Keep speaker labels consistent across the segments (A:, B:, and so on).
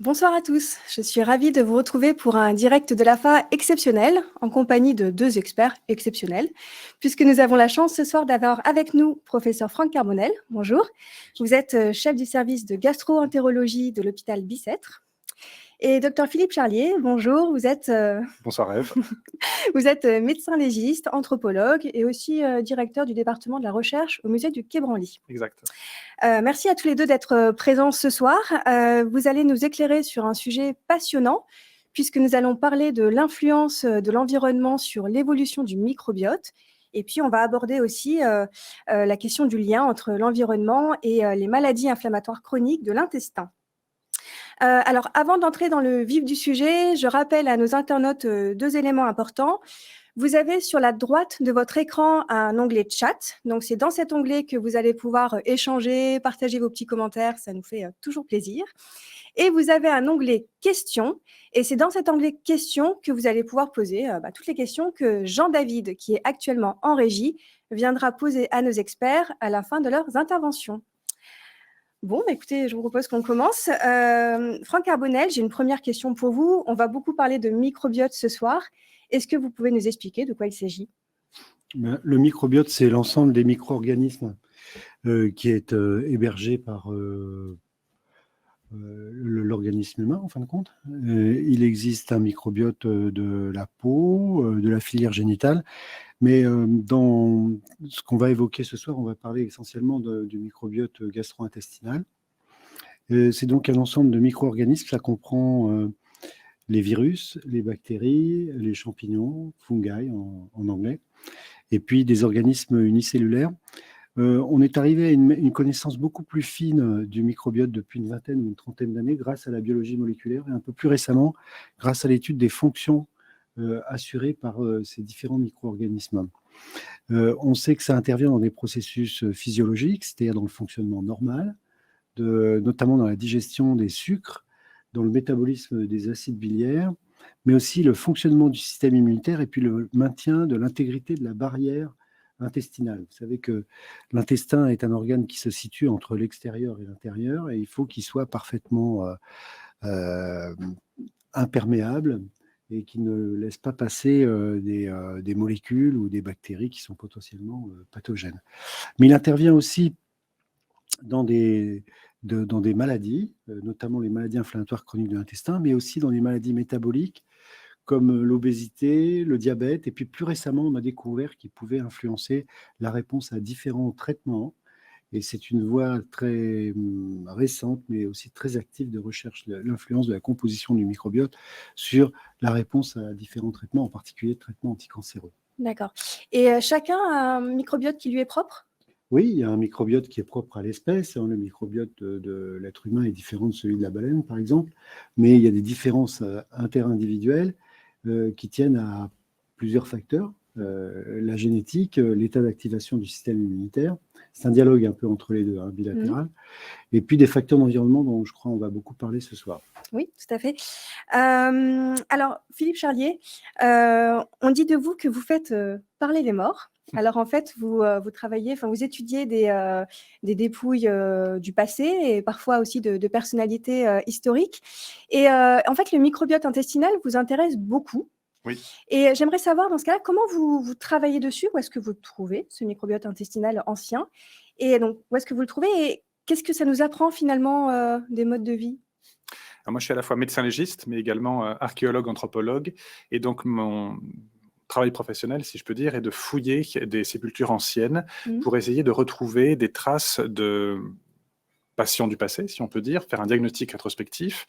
A: Bonsoir à tous, je suis ravie de vous retrouver pour un direct de l'AFA exceptionnel, en compagnie de deux experts exceptionnels, puisque nous avons la chance ce soir d'avoir avec nous professeur Franck Carbonel. Bonjour, vous êtes chef du service de gastro-entérologie de l'hôpital Bicêtre. Et docteur Philippe Charlier, bonjour, vous êtes
B: Bonsoir Ève.
A: vous êtes médecin légiste, anthropologue et aussi directeur du département de la recherche au musée du Quai Branly.
B: Exact.
A: Merci à tous les deux d'être présents ce soir. Vous allez nous éclairer sur un sujet passionnant, puisque nous allons parler de l'influence de l'environnement sur l'évolution du microbiote. Et puis, on va aborder aussi la question du lien entre l'environnement et les maladies inflammatoires chroniques de l'intestin. Alors, avant d'entrer dans le vif du sujet, je rappelle à nos internautes deux éléments importants. Vous avez sur la droite de votre écran un onglet chat. Donc, c'est dans cet onglet que vous allez pouvoir échanger, partager vos petits commentaires. Ça nous fait toujours plaisir. Et vous avez un onglet questions. Et c'est dans cet onglet questions que vous allez pouvoir poser toutes les questions que Jean-David, qui est actuellement en régie, viendra poser à nos experts à la fin de leurs interventions. Bon, écoutez, je vous propose qu'on commence. Franck Carbonel, j'ai une première question pour vous. On va beaucoup parler de microbiote ce soir. Est-ce que vous pouvez nous expliquer de quoi il s'agit ?
C: Le microbiote, c'est l'ensemble des micro-organismes qui est hébergé par l'organisme humain, en fin de compte. Il existe un microbiote de la peau, de la filière génitale, mais dans ce qu'on va évoquer ce soir, on va parler essentiellement du microbiote gastro-intestinal. C'est donc un ensemble de micro-organismes, ça comprend les virus, les bactéries, les champignons, fungi en anglais, et puis des organismes unicellulaires. On est arrivé à une connaissance beaucoup plus fine du microbiote depuis une vingtaine ou une trentaine d'années grâce à la biologie moléculaire et un peu plus récemment grâce à l'étude des fonctions assurées par ces différents micro-organismes. On sait que ça intervient dans des processus physiologiques, c'est-à-dire dans le fonctionnement normal, notamment dans la digestion des sucres, dans le métabolisme des acides biliaires, mais aussi le fonctionnement du système immunitaire et puis le maintien de l'intégrité de la barrière intestinale. Vous savez que l'intestin est un organe qui se situe entre l'extérieur et l'intérieur et il faut qu'il soit parfaitement imperméable et qui ne laisse pas passer des molécules ou des bactéries qui sont potentiellement pathogènes. Mais il intervient aussi dans des maladies, notamment les maladies inflammatoires chroniques de l'intestin, mais aussi dans les maladies métaboliques comme l'obésité, le diabète, et puis plus récemment, on a découvert qu'il pouvait influencer la réponse à différents traitements. Et c'est une voie très récente, mais aussi très active de recherche de l'influence de la composition du microbiote sur la réponse à différents traitements, en particulier traitements anticancéreux.
A: D'accord. Et chacun a un microbiote qui lui est propre ?
C: Oui, il y a un microbiote qui est propre à l'espèce. Le microbiote de l'être humain est différent de celui de la baleine, par exemple, mais il y a des différences interindividuelles qui tiennent à plusieurs facteurs. La génétique, l'état d'activation du système immunitaire, c'est un dialogue un peu entre les deux, bilatéral, et puis des facteurs d'environnement dont je crois on va beaucoup parler ce soir.
A: Oui, tout à fait. Alors, Philippe Charlier, on dit de vous que vous faites parler les morts. Alors, en fait, vous travaillez, vous étudiez des dépouilles du passé et parfois aussi de personnalités historiques. Et en fait, le microbiote intestinal vous intéresse beaucoup.
B: Oui.
A: Et j'aimerais savoir, dans ce cas-là, comment vous travaillez dessus ? Où est-ce que vous trouvez ce microbiote intestinal ancien ? Et donc, où est-ce que vous le trouvez ? Et qu'est-ce que ça nous apprend finalement des modes de vie ?
B: Alors moi, je suis à la fois médecin légiste, mais également archéologue, anthropologue. Et donc, mon travail professionnel, si je peux dire, est de fouiller des sépultures anciennes pour essayer de retrouver des traces de patients du passé, si on peut dire, faire un diagnostic rétrospectif,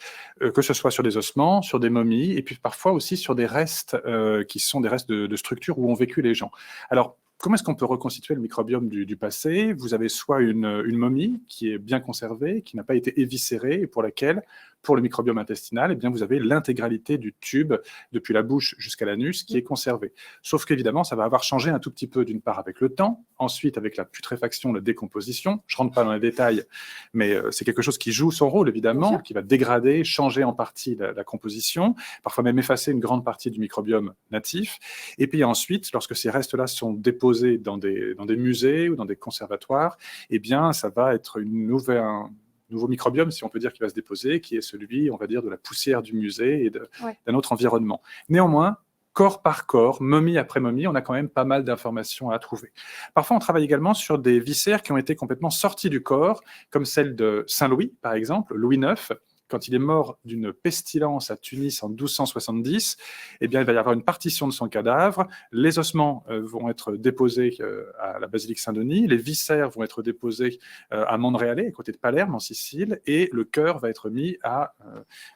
B: que ce soit sur des ossements, sur des momies, et puis parfois aussi sur des restes qui sont des restes de structures où ont vécu les gens. Alors, comment est-ce qu'on peut reconstituer le microbiome du passé ? Vous avez soit une momie qui est bien conservée, qui n'a pas été éviscérée, et pour laquelle, pour le microbiome intestinal, eh bien, vous avez l'intégralité du tube, depuis la bouche jusqu'à l'anus, qui est conservée. Sauf qu'évidemment, ça va avoir changé un tout petit peu, d'une part avec le temps, ensuite avec la putréfaction, la décomposition. Je ne rentre pas dans les détails, mais c'est quelque chose qui joue son rôle, évidemment, qui va dégrader, changer en partie la composition, parfois même effacer une grande partie du microbiome natif. Et puis ensuite, lorsque ces restes-là sont déposés dans des musées ou dans des conservatoires, eh bien, ça va être nouveau microbiome, si on peut dire, qui va se déposer, qui est celui, on va dire, de la poussière du musée et d'un autre environnement. Néanmoins, corps par corps, momie après momie, on a quand même pas mal d'informations à trouver. Parfois, on travaille également sur des viscères qui ont été complètement sortis du corps, comme celle de Saint-Louis, par exemple, Louis IX. Quand il est mort d'une pestilence à Tunis en 1270, eh bien, il va y avoir une partition de son cadavre. Les ossements vont être déposés à la basilique Saint-Denis. Les viscères vont être déposés à Monreale, à côté de Palerme, en Sicile. Et le cœur va être mis à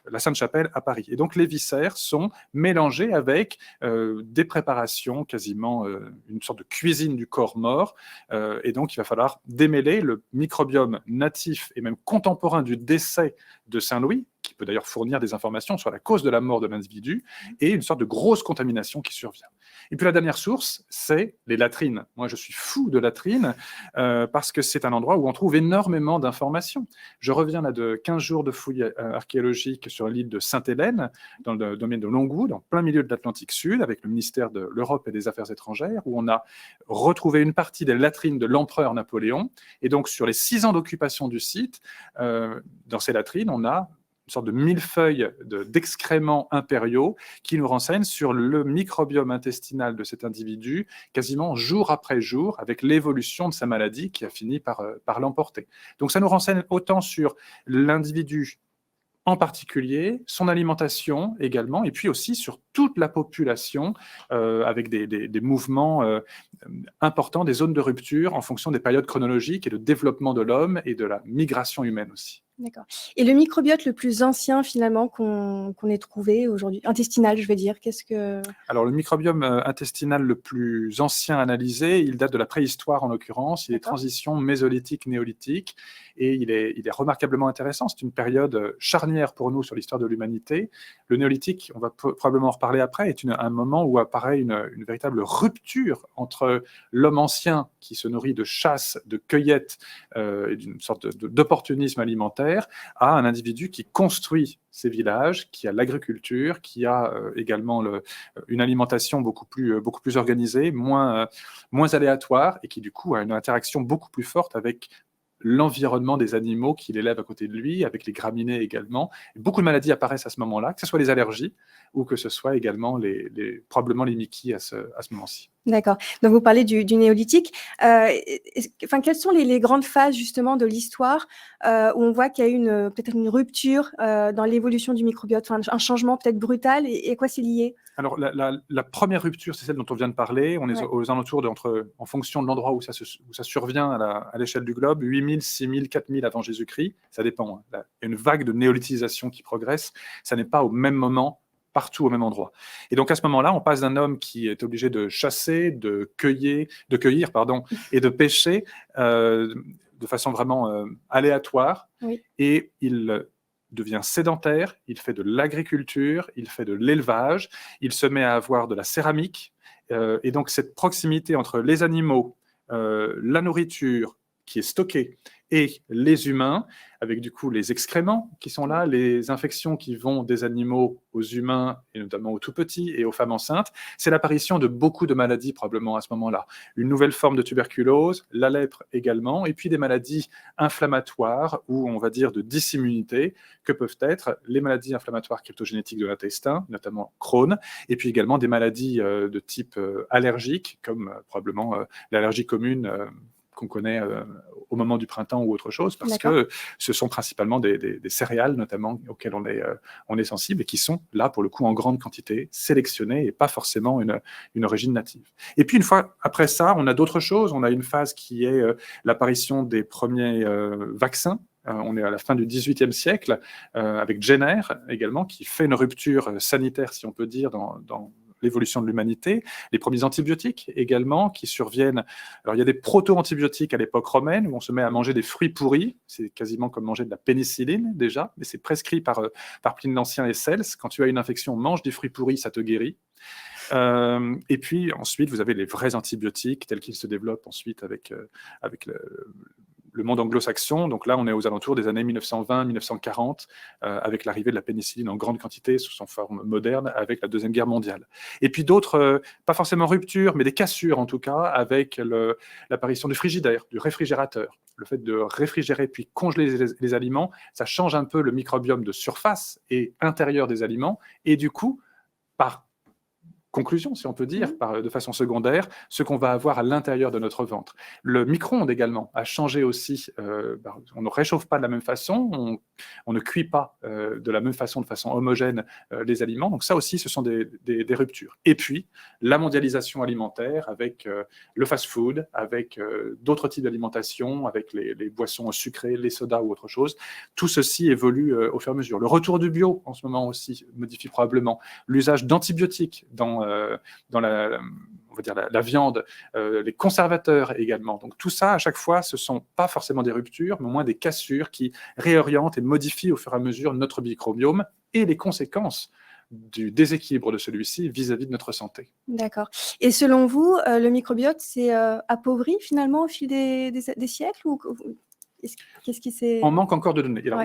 B: la Sainte-Chapelle, à Paris. Et donc, les viscères sont mélangés avec des préparations, quasiment une sorte de cuisine du corps mort. Et donc, il va falloir démêler le microbiome natif et même contemporain du décès de Saint-Louis, qui peut d'ailleurs fournir des informations sur la cause de la mort de l'individu, et une sorte de grosse contamination qui survient. Et puis la dernière source, c'est les latrines. Moi, je suis fou de latrines parce que c'est un endroit où on trouve énormément d'informations. Je reviens là de 15 jours de fouilles archéologiques sur l'île de Sainte-Hélène, dans le domaine de Longwood, en plein milieu de l'Atlantique Sud, avec le ministère de l'Europe et des Affaires étrangères, où on a retrouvé une partie des latrines de l'empereur Napoléon. Et donc, sur les 6 ans d'occupation du site, dans ces latrines, on a une sorte de millefeuille d'excréments impériaux qui nous renseignent sur le microbiome intestinal de cet individu, quasiment jour après jour, avec l'évolution de sa maladie qui a fini par l'emporter. Donc ça nous renseigne autant sur l'individu en particulier, son alimentation également, et puis aussi sur toute la population, avec des mouvements importants, des zones de rupture en fonction des périodes chronologiques et le développement de l'homme et de la migration humaine aussi.
A: D'accord. Et le microbiote le plus ancien, finalement, qu'on ait trouvé aujourd'hui, intestinal, je veux dire, qu'est-ce que...
B: Alors, le microbiome intestinal le plus ancien analysé, il date de la préhistoire en l'occurrence, il est transition mésolithique-néolithique, et il est remarquablement intéressant. C'est une période charnière pour nous sur l'histoire de l'humanité. Le néolithique, on va probablement en reparler après, est un moment où apparaît une véritable rupture entre l'homme ancien qui se nourrit de chasse, de cueillette, et d'une sorte d'opportunisme alimentaire, à un individu qui construit ces villages, qui a l'agriculture, qui a également une alimentation beaucoup plus organisée, moins aléatoire, et qui du coup a une interaction beaucoup plus forte avec l'environnement des animaux qu'il élève à côté de lui, avec les graminées également. Et beaucoup de maladies apparaissent à ce moment-là, que ce soit les allergies ou que ce soit également probablement les Mickey à ce moment-ci.
A: D'accord. Donc, vous parlez du néolithique. Quelles sont les grandes phases, justement, de l'histoire où on voit qu'il y a eu peut-être une rupture dans l'évolution du microbiote, un changement peut-être brutal, et à quoi c'est lié?
B: Alors, la première rupture, c'est celle dont on vient de parler. On est aux alentours en fonction de l'endroit où ça survient à l'échelle du globe, 8000, 6000, 4000 avant Jésus-Christ. Ça dépend. Il y a une vague de néolithisation qui progresse. Ça n'est pas au même moment, partout au même endroit. Et donc, à ce moment-là, on passe d'un homme qui est obligé de chasser, de cueillir, et de pêcher de façon vraiment aléatoire.
A: Oui.
B: Et il devient sédentaire, il fait de l'agriculture, il fait de l'élevage, il se met à avoir de la céramique. Et donc, cette proximité entre les animaux, la nourriture qui est stockée, et les humains, avec du coup les excréments qui sont là, les infections qui vont des animaux aux humains, et notamment aux tout-petits et aux femmes enceintes, c'est l'apparition de beaucoup de maladies probablement à ce moment-là. Une nouvelle forme de tuberculose, la lèpre également, et puis des maladies inflammatoires ou on va dire de dysimmunité, que peuvent être les maladies inflammatoires cryptogénétiques de l'intestin, notamment Crohn, et puis également des maladies de type allergique, comme probablement l'allergie commune qu'on connaît au moment du printemps ou autre chose, parce que ce sont principalement des céréales, notamment, auxquelles on est sensible et qui sont là, pour le coup, en grande quantité, sélectionnées et pas forcément une origine native. Et puis, une fois après ça, on a d'autres choses. On a une phase qui est l'apparition des premiers vaccins. On est à la fin du XVIIIe siècle, avec Jenner également, qui fait une rupture sanitaire, si on peut dire, dans l'évolution de l'humanité, les premiers antibiotiques également qui surviennent. Alors il y a des proto-antibiotiques à l'époque romaine où on se met à manger des fruits pourris, c'est quasiment comme manger de la pénicilline déjà, mais c'est prescrit par Pline l'Ancien et Cels. Quand tu as une infection, mange des fruits pourris, ça te guérit. Et puis ensuite, vous avez les vrais antibiotiques tels qu'ils se développent ensuite avec le monde anglo-saxon. Donc là, on est aux alentours des années 1920-1940, avec l'arrivée de la pénicilline en grande quantité sous son forme moderne, avec la Deuxième Guerre mondiale. Et puis d'autres, pas forcément ruptures, mais des cassures en tout cas, avec l'apparition du frigidaire, du réfrigérateur. Le fait de réfrigérer puis congeler les aliments, ça change un peu le microbiome de surface et intérieur des aliments. Et du coup, par conclusion, si on peut dire, de façon secondaire, ce qu'on va avoir à l'intérieur de notre ventre. Le micro-ondes également a changé aussi. On ne réchauffe pas de la même façon, on ne cuit pas de la même façon, de façon homogène, les aliments. Donc ça aussi, ce sont des ruptures. Et puis, la mondialisation alimentaire avec le fast-food, avec d'autres types d'alimentation, avec les boissons sucrées, les sodas ou autre chose. Tout ceci évolue au fur et à mesure. Le retour du bio, en ce moment aussi, modifie probablement l'usage d'antibiotiques dans on va dire la viande, les conservateurs également. Donc tout ça, à chaque fois, ce ne sont pas forcément des ruptures, mais au moins des cassures qui réorientent et modifient au fur et à mesure notre microbiome et les conséquences du déséquilibre de celui-ci vis-à-vis de notre santé.
A: D'accord. Et selon vous, le microbiote s'est appauvri finalement au fil des siècles ou qu'est-ce qui s'est...
B: On manque encore de données. Alors,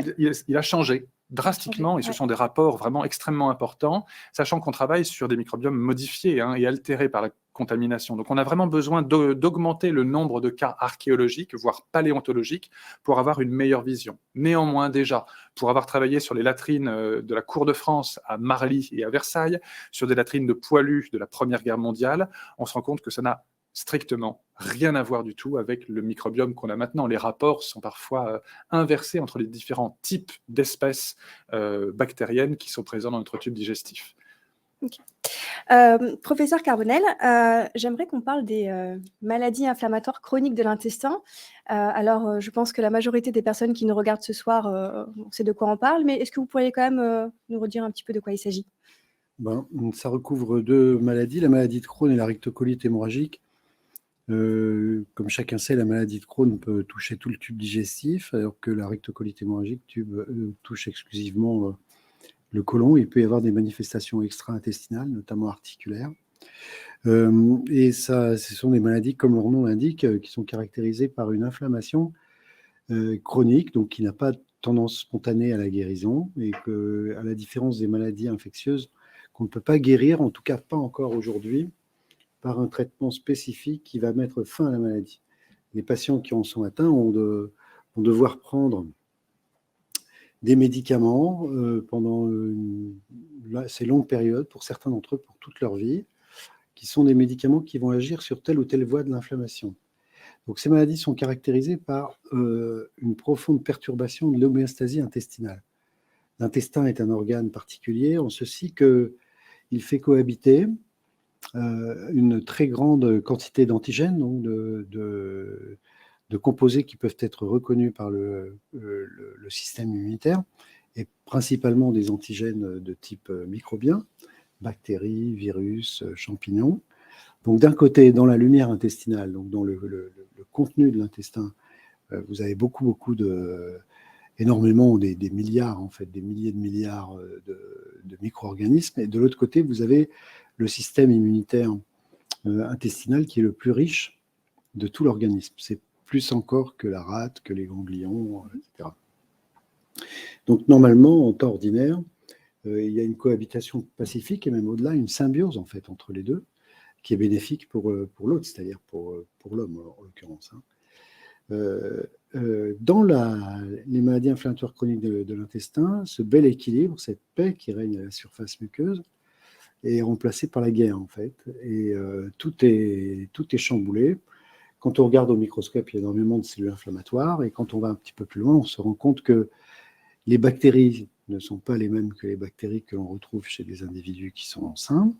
B: il a changé drastiquement, et ce sont des rapports vraiment extrêmement importants, sachant qu'on travaille sur des microbiomes modifiés et altérés par la contamination. Donc on a vraiment besoin d'augmenter le nombre de cas archéologiques, voire paléontologiques, pour avoir une meilleure vision. Néanmoins, déjà, pour avoir travaillé sur les latrines de la cour de France à Marly et à Versailles, sur des latrines de poilus de la Première Guerre mondiale, on se rend compte que ça n'a strictement rien à voir du tout avec le microbiome qu'on a maintenant. Les rapports sont parfois inversés entre les différents types d'espèces bactériennes qui sont présents dans notre tube digestif.
A: Okay. Professeur Carbonel, j'aimerais qu'on parle des maladies inflammatoires chroniques de l'intestin. Alors, je pense que la majorité des personnes qui nous regardent ce soir, on sait de quoi on parle, mais est-ce que vous pourriez quand même nous redire un petit peu de quoi il s'agit?
C: Ça recouvre deux maladies, la maladie de Crohn et la rectocolite hémorragique. Comme chacun sait, la maladie de Crohn peut toucher tout le tube digestif, alors que la rectocolite hémorragique touche exclusivement le côlon. Il peut y avoir des manifestations extra-intestinales, notamment articulaires. Et ce sont des maladies, comme leur nom l'indique, qui sont caractérisées par une inflammation chronique, donc qui n'a pas tendance spontanée à la guérison, et que, à la différence des maladies infectieuses, qu'on ne peut pas guérir, en tout cas pas encore aujourd'hui, par un traitement spécifique qui va mettre fin à la maladie. Les patients qui en sont atteints vont devoir prendre des médicaments pendant ces longues périodes, pour certains d'entre eux, pour toute leur vie, qui sont des médicaments qui vont agir sur telle ou telle voie de l'inflammation. Donc ces maladies sont caractérisées par une profonde perturbation de l'homéostasie intestinale. L'intestin est un organe particulier en ceci qu'il fait cohabiter une très grande quantité d'antigènes, donc de composés qui peuvent être reconnus par le système immunitaire, et principalement des antigènes de type microbien, bactéries, virus, champignons. Donc d'un côté, dans la lumière intestinale, donc dans le contenu de l'intestin, vous avez énormément, des milliards, en fait, des milliers de milliards de micro-organismes, et de l'autre côté, vous avez le système immunitaire intestinal qui est le plus riche de tout l'organisme. C'est plus encore que la rate, que les ganglions, etc. Donc normalement, en temps ordinaire, il y a une cohabitation pacifique et même au-delà, une symbiose en fait entre les deux, qui est bénéfique pour l'autre, c'est-à-dire pour l'homme en l'occurrence. Dans les maladies inflammatoires chroniques de l'intestin, ce bel équilibre, cette paix qui règne à la surface muqueuse, est remplacé par la guerre en fait, et tout est chamboulé. Quand on regarde au microscope, il y a énormément de cellules inflammatoires, et quand on va un petit peu plus loin, on se rend compte que les bactéries ne sont pas les mêmes que les bactéries que l'on retrouve chez des individus qui sont sains,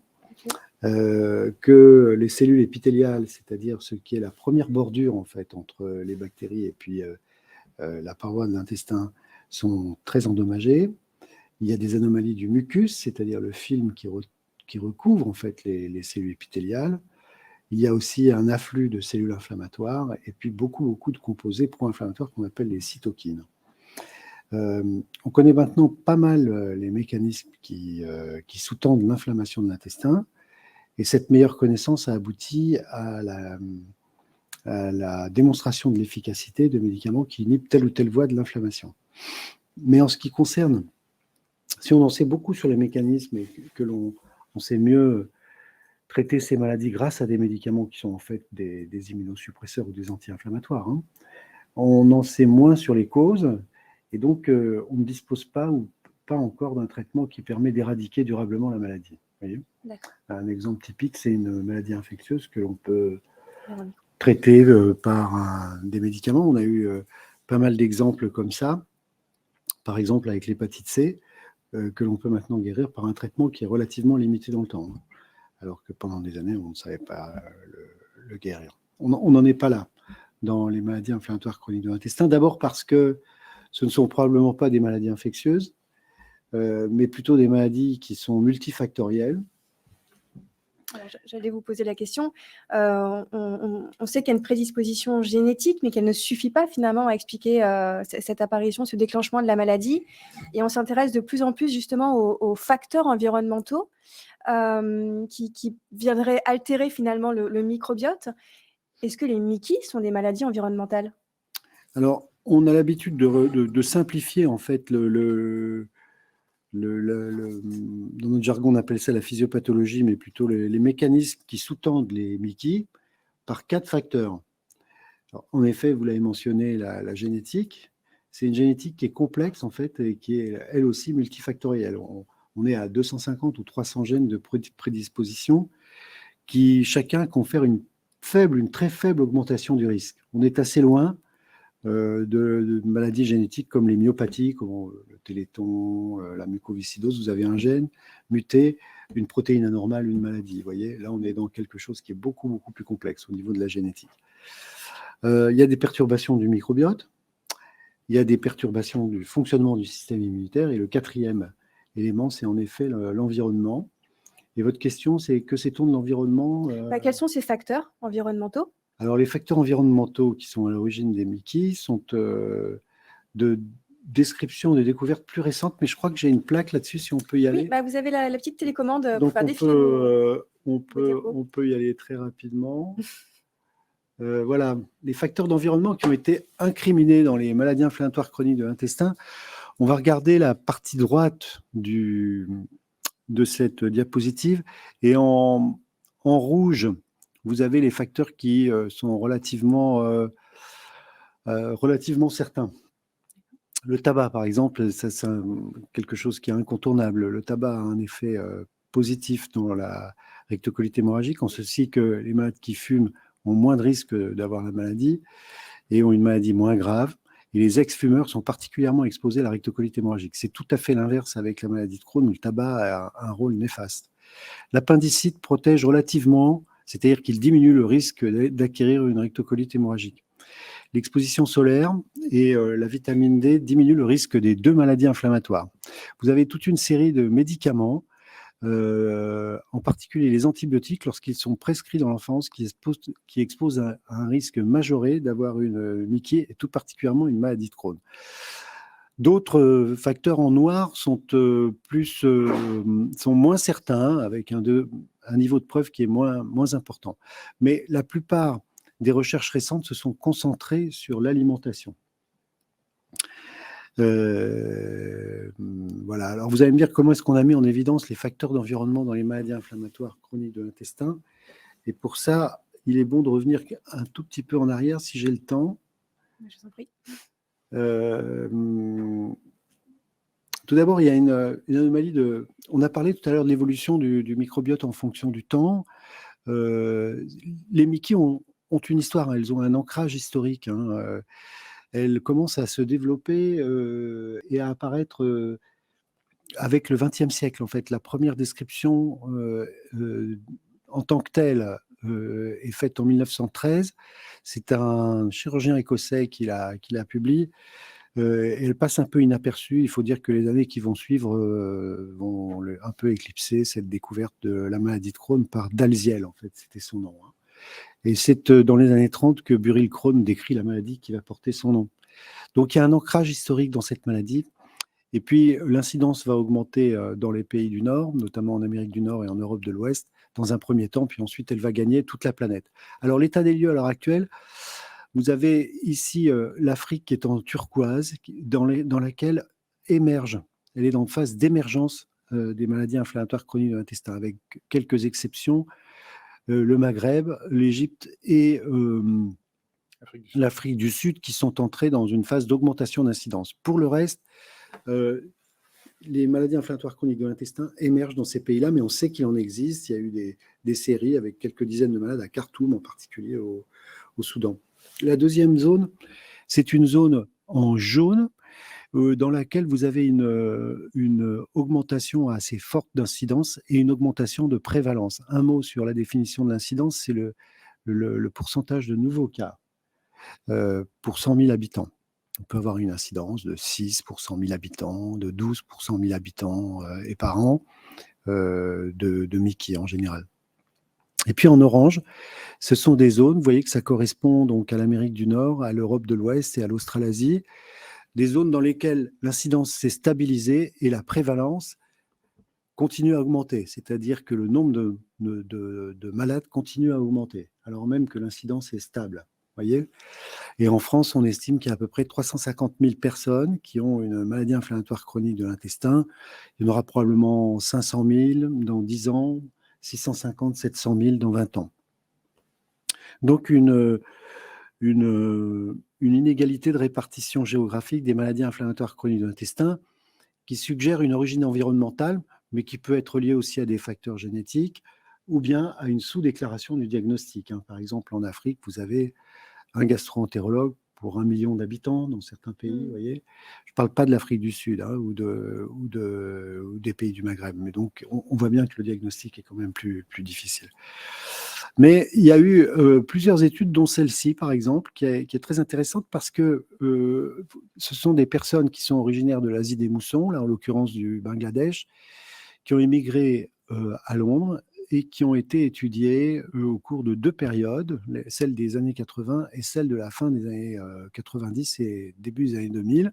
C: que les cellules épithéliales, c'est-à-dire ce qui est la première bordure en fait entre les bactéries et puis la paroi de l'intestin, sont très endommagées. Il y a des anomalies du mucus, c'est-à-dire le film qui recouvre en fait les cellules épithéliales. Il y a aussi un afflux de cellules inflammatoires et puis beaucoup de composés pro-inflammatoires qu'on appelle les cytokines. On connaît maintenant pas mal les mécanismes qui sous-tendent l'inflammation de l'intestin, et cette meilleure connaissance a abouti à à la démonstration de l'efficacité de médicaments qui inhibent telle ou telle voie de l'inflammation. Mais en ce qui concerne, si on en sait beaucoup sur les mécanismes et que l'on sait mieux traiter ces maladies grâce à des médicaments qui sont en fait des immunosuppresseurs ou des anti-inflammatoires, hein, on en sait moins sur les causes, et donc on ne dispose pas ou pas encore d'un traitement qui permet d'éradiquer durablement la maladie. Voyez, un exemple typique, c'est une maladie infectieuse que l'on peut traiter par des médicaments. On a eu pas mal d'exemples comme ça, par exemple avec l'hépatite C, que l'on peut maintenant guérir par un traitement qui est relativement limité dans le temps, hein, alors que pendant des années, on ne savait pas le guérir. On n'en est pas là dans les maladies inflammatoires chroniques de l'intestin, d'abord parce que ce ne sont probablement pas des maladies infectieuses, mais plutôt des maladies qui sont multifactorielles.
A: Alors, j'allais vous poser la question. On sait qu'il y a une prédisposition génétique, mais qu'elle ne suffit pas finalement à expliquer cette apparition, ce déclenchement de la maladie. Et on s'intéresse de plus en plus justement aux facteurs environnementaux qui viendraient altérer finalement le microbiote. Est-ce que les MICI sont des maladies environnementales?
C: Alors, on a l'habitude de simplifier en fait dans notre jargon, on appelle ça la physiopathologie, mais plutôt les mécanismes qui sous-tendent les MICI par 4 facteurs. Alors, en effet, vous l'avez mentionné, la génétique. C'est une génétique qui est complexe, en fait, et qui est, elle aussi, multifactorielle. On est à 250 ou 300 gènes de prédisposition qui, chacun, confèrent une très faible augmentation du risque. On est assez loin de maladies génétiques comme les myopathies, comme le téléthon, la mucoviscidose. Vous avez un gène muté, une protéine anormale, une maladie. Vous voyez, là, on est dans quelque chose qui est beaucoup, beaucoup plus complexe au niveau de la génétique. Il y a des perturbations du microbiote, il y a des perturbations du fonctionnement du système immunitaire, et le 4e élément, c'est en effet l'environnement. Et votre question, c'est que sait-on de l'environnement?
A: Quels sont ces facteurs environnementaux?
C: Alors, les facteurs environnementaux qui sont à l'origine des MICI sont de description, de découvertes plus récentes, mais je crois que j'ai une plaque là-dessus, si on peut y aller.
A: Oui, vous avez la petite télécommande pour
C: Donc
A: faire défiler.
C: on peut y aller très rapidement. Voilà, les facteurs d'environnement qui ont été incriminés dans les maladies inflammatoires chroniques de l'intestin. On va regarder la partie droite de cette diapositive, et en rouge, vous avez les facteurs qui sont relativement certains. Le tabac, par exemple, c'est quelque chose qui est incontournable. Le tabac a un effet positif dans la rectocolite hémorragique, en ceci que les malades qui fument ont moins de risques d'avoir la maladie et ont une maladie moins grave. Et les ex-fumeurs sont particulièrement exposés à la rectocolite hémorragique. C'est tout à fait l'inverse avec la maladie de Crohn, où le tabac a un rôle néfaste. L'appendicite protège relativement, c'est-à-dire qu'il diminue le risque d'acquérir une rectocolite hémorragique. L'exposition solaire et la vitamine D diminuent le risque des 2 maladies inflammatoires. Vous avez toute une série de médicaments, en particulier les antibiotiques, lorsqu'ils sont prescrits dans l'enfance, qui exposent à un risque majoré d'avoir une MICI, et tout particulièrement une maladie de Crohn. D'autres facteurs en noir sont moins certains, avec un niveau de preuve qui est moins important. Mais la plupart des recherches récentes se sont concentrées sur l'alimentation. Voilà. Alors, vous allez me dire comment est-ce qu'on a mis en évidence les facteurs d'environnement dans les maladies inflammatoires chroniques de l'intestin. Et pour ça, il est bon de revenir un tout petit peu en arrière, si j'ai le temps.
A: Je vous en prie.
C: Tout d'abord, il y a une anomalie on a parlé tout à l'heure de l'évolution du microbiote en fonction du temps. Les MICI ont une histoire, elles ont un ancrage historique. Elles commencent à se développer et à apparaître avec le XXe siècle. En fait, la première description en tant que telle est faite en 1913. C'est un chirurgien écossais qui l'a publié. Elle passe un peu inaperçue. Il faut dire que les années qui vont suivre vont un peu éclipser cette découverte de la maladie de Crohn par Dalziel, en fait, c'était son nom. Et c'est dans les années 30 que Burrill Crohn décrit la maladie qui va porter son nom. Donc il y a un ancrage historique dans cette maladie. Et puis l'incidence va augmenter dans les pays du Nord, notamment en Amérique du Nord et en Europe de l'Ouest, dans un premier temps, puis ensuite elle va gagner toute la planète. Alors l'état des lieux à l'heure actuelle, vous avez ici l'Afrique qui est en turquoise, dans laquelle émerge, elle est en phase d'émergence des maladies inflammatoires chroniques de l'intestin, avec quelques exceptions, le Maghreb, l'Égypte et l'Afrique du Sud qui sont entrés dans une phase d'augmentation d'incidence. Pour le reste, les maladies inflammatoires chroniques de l'intestin émergent dans ces pays-là, mais on sait qu'il en existe. Il y a eu des séries avec quelques dizaines de malades à Khartoum, en particulier au Soudan. La deuxième zone, c'est une zone en jaune dans laquelle vous avez une augmentation assez forte d'incidence et une augmentation de prévalence. Un mot sur la définition de l'incidence, c'est le pourcentage de nouveaux cas pour 100 000 habitants. On peut avoir une incidence de 6 pour 100 000 habitants, de 12 pour 100 000 habitants et par an, de Mickey en général. Et puis en orange, ce sont des zones, vous voyez que ça correspond donc à l'Amérique du Nord, à l'Europe de l'Ouest et à l'Australasie, des zones dans lesquelles l'incidence s'est stabilisée et la prévalence continue à augmenter, c'est-à-dire que le nombre de malades continue à augmenter, alors même que l'incidence est stable. Voyez. Et en France, on estime qu'il y a à peu près 350 000 personnes qui ont une maladie inflammatoire chronique de l'intestin. Il y en aura probablement 500 000 dans 10 ans, 650 700 000 dans 20 ans. Donc une inégalité de répartition géographique des maladies inflammatoires chroniques de l'intestin qui suggère une origine environnementale, mais qui peut être liée aussi à des facteurs génétiques ou bien à une sous-déclaration du diagnostic. Par exemple, en Afrique, vous avez un gastro-entérologue pour 1 million d'habitants dans certains pays, vous voyez. Je ne parle pas de l'Afrique du Sud ou des pays du Maghreb, mais donc on voit bien que le diagnostic est quand même plus difficile. Mais il y a eu plusieurs études, dont celle-ci par exemple, qui est très intéressante parce que ce sont des personnes qui sont originaires de l'Asie des moussons, là en l'occurrence du Bangladesh, qui ont émigré à Londres et qui ont été étudiées au cours de 2 périodes, celle des années 80 et celle de la fin des années 90 et début des années 2000.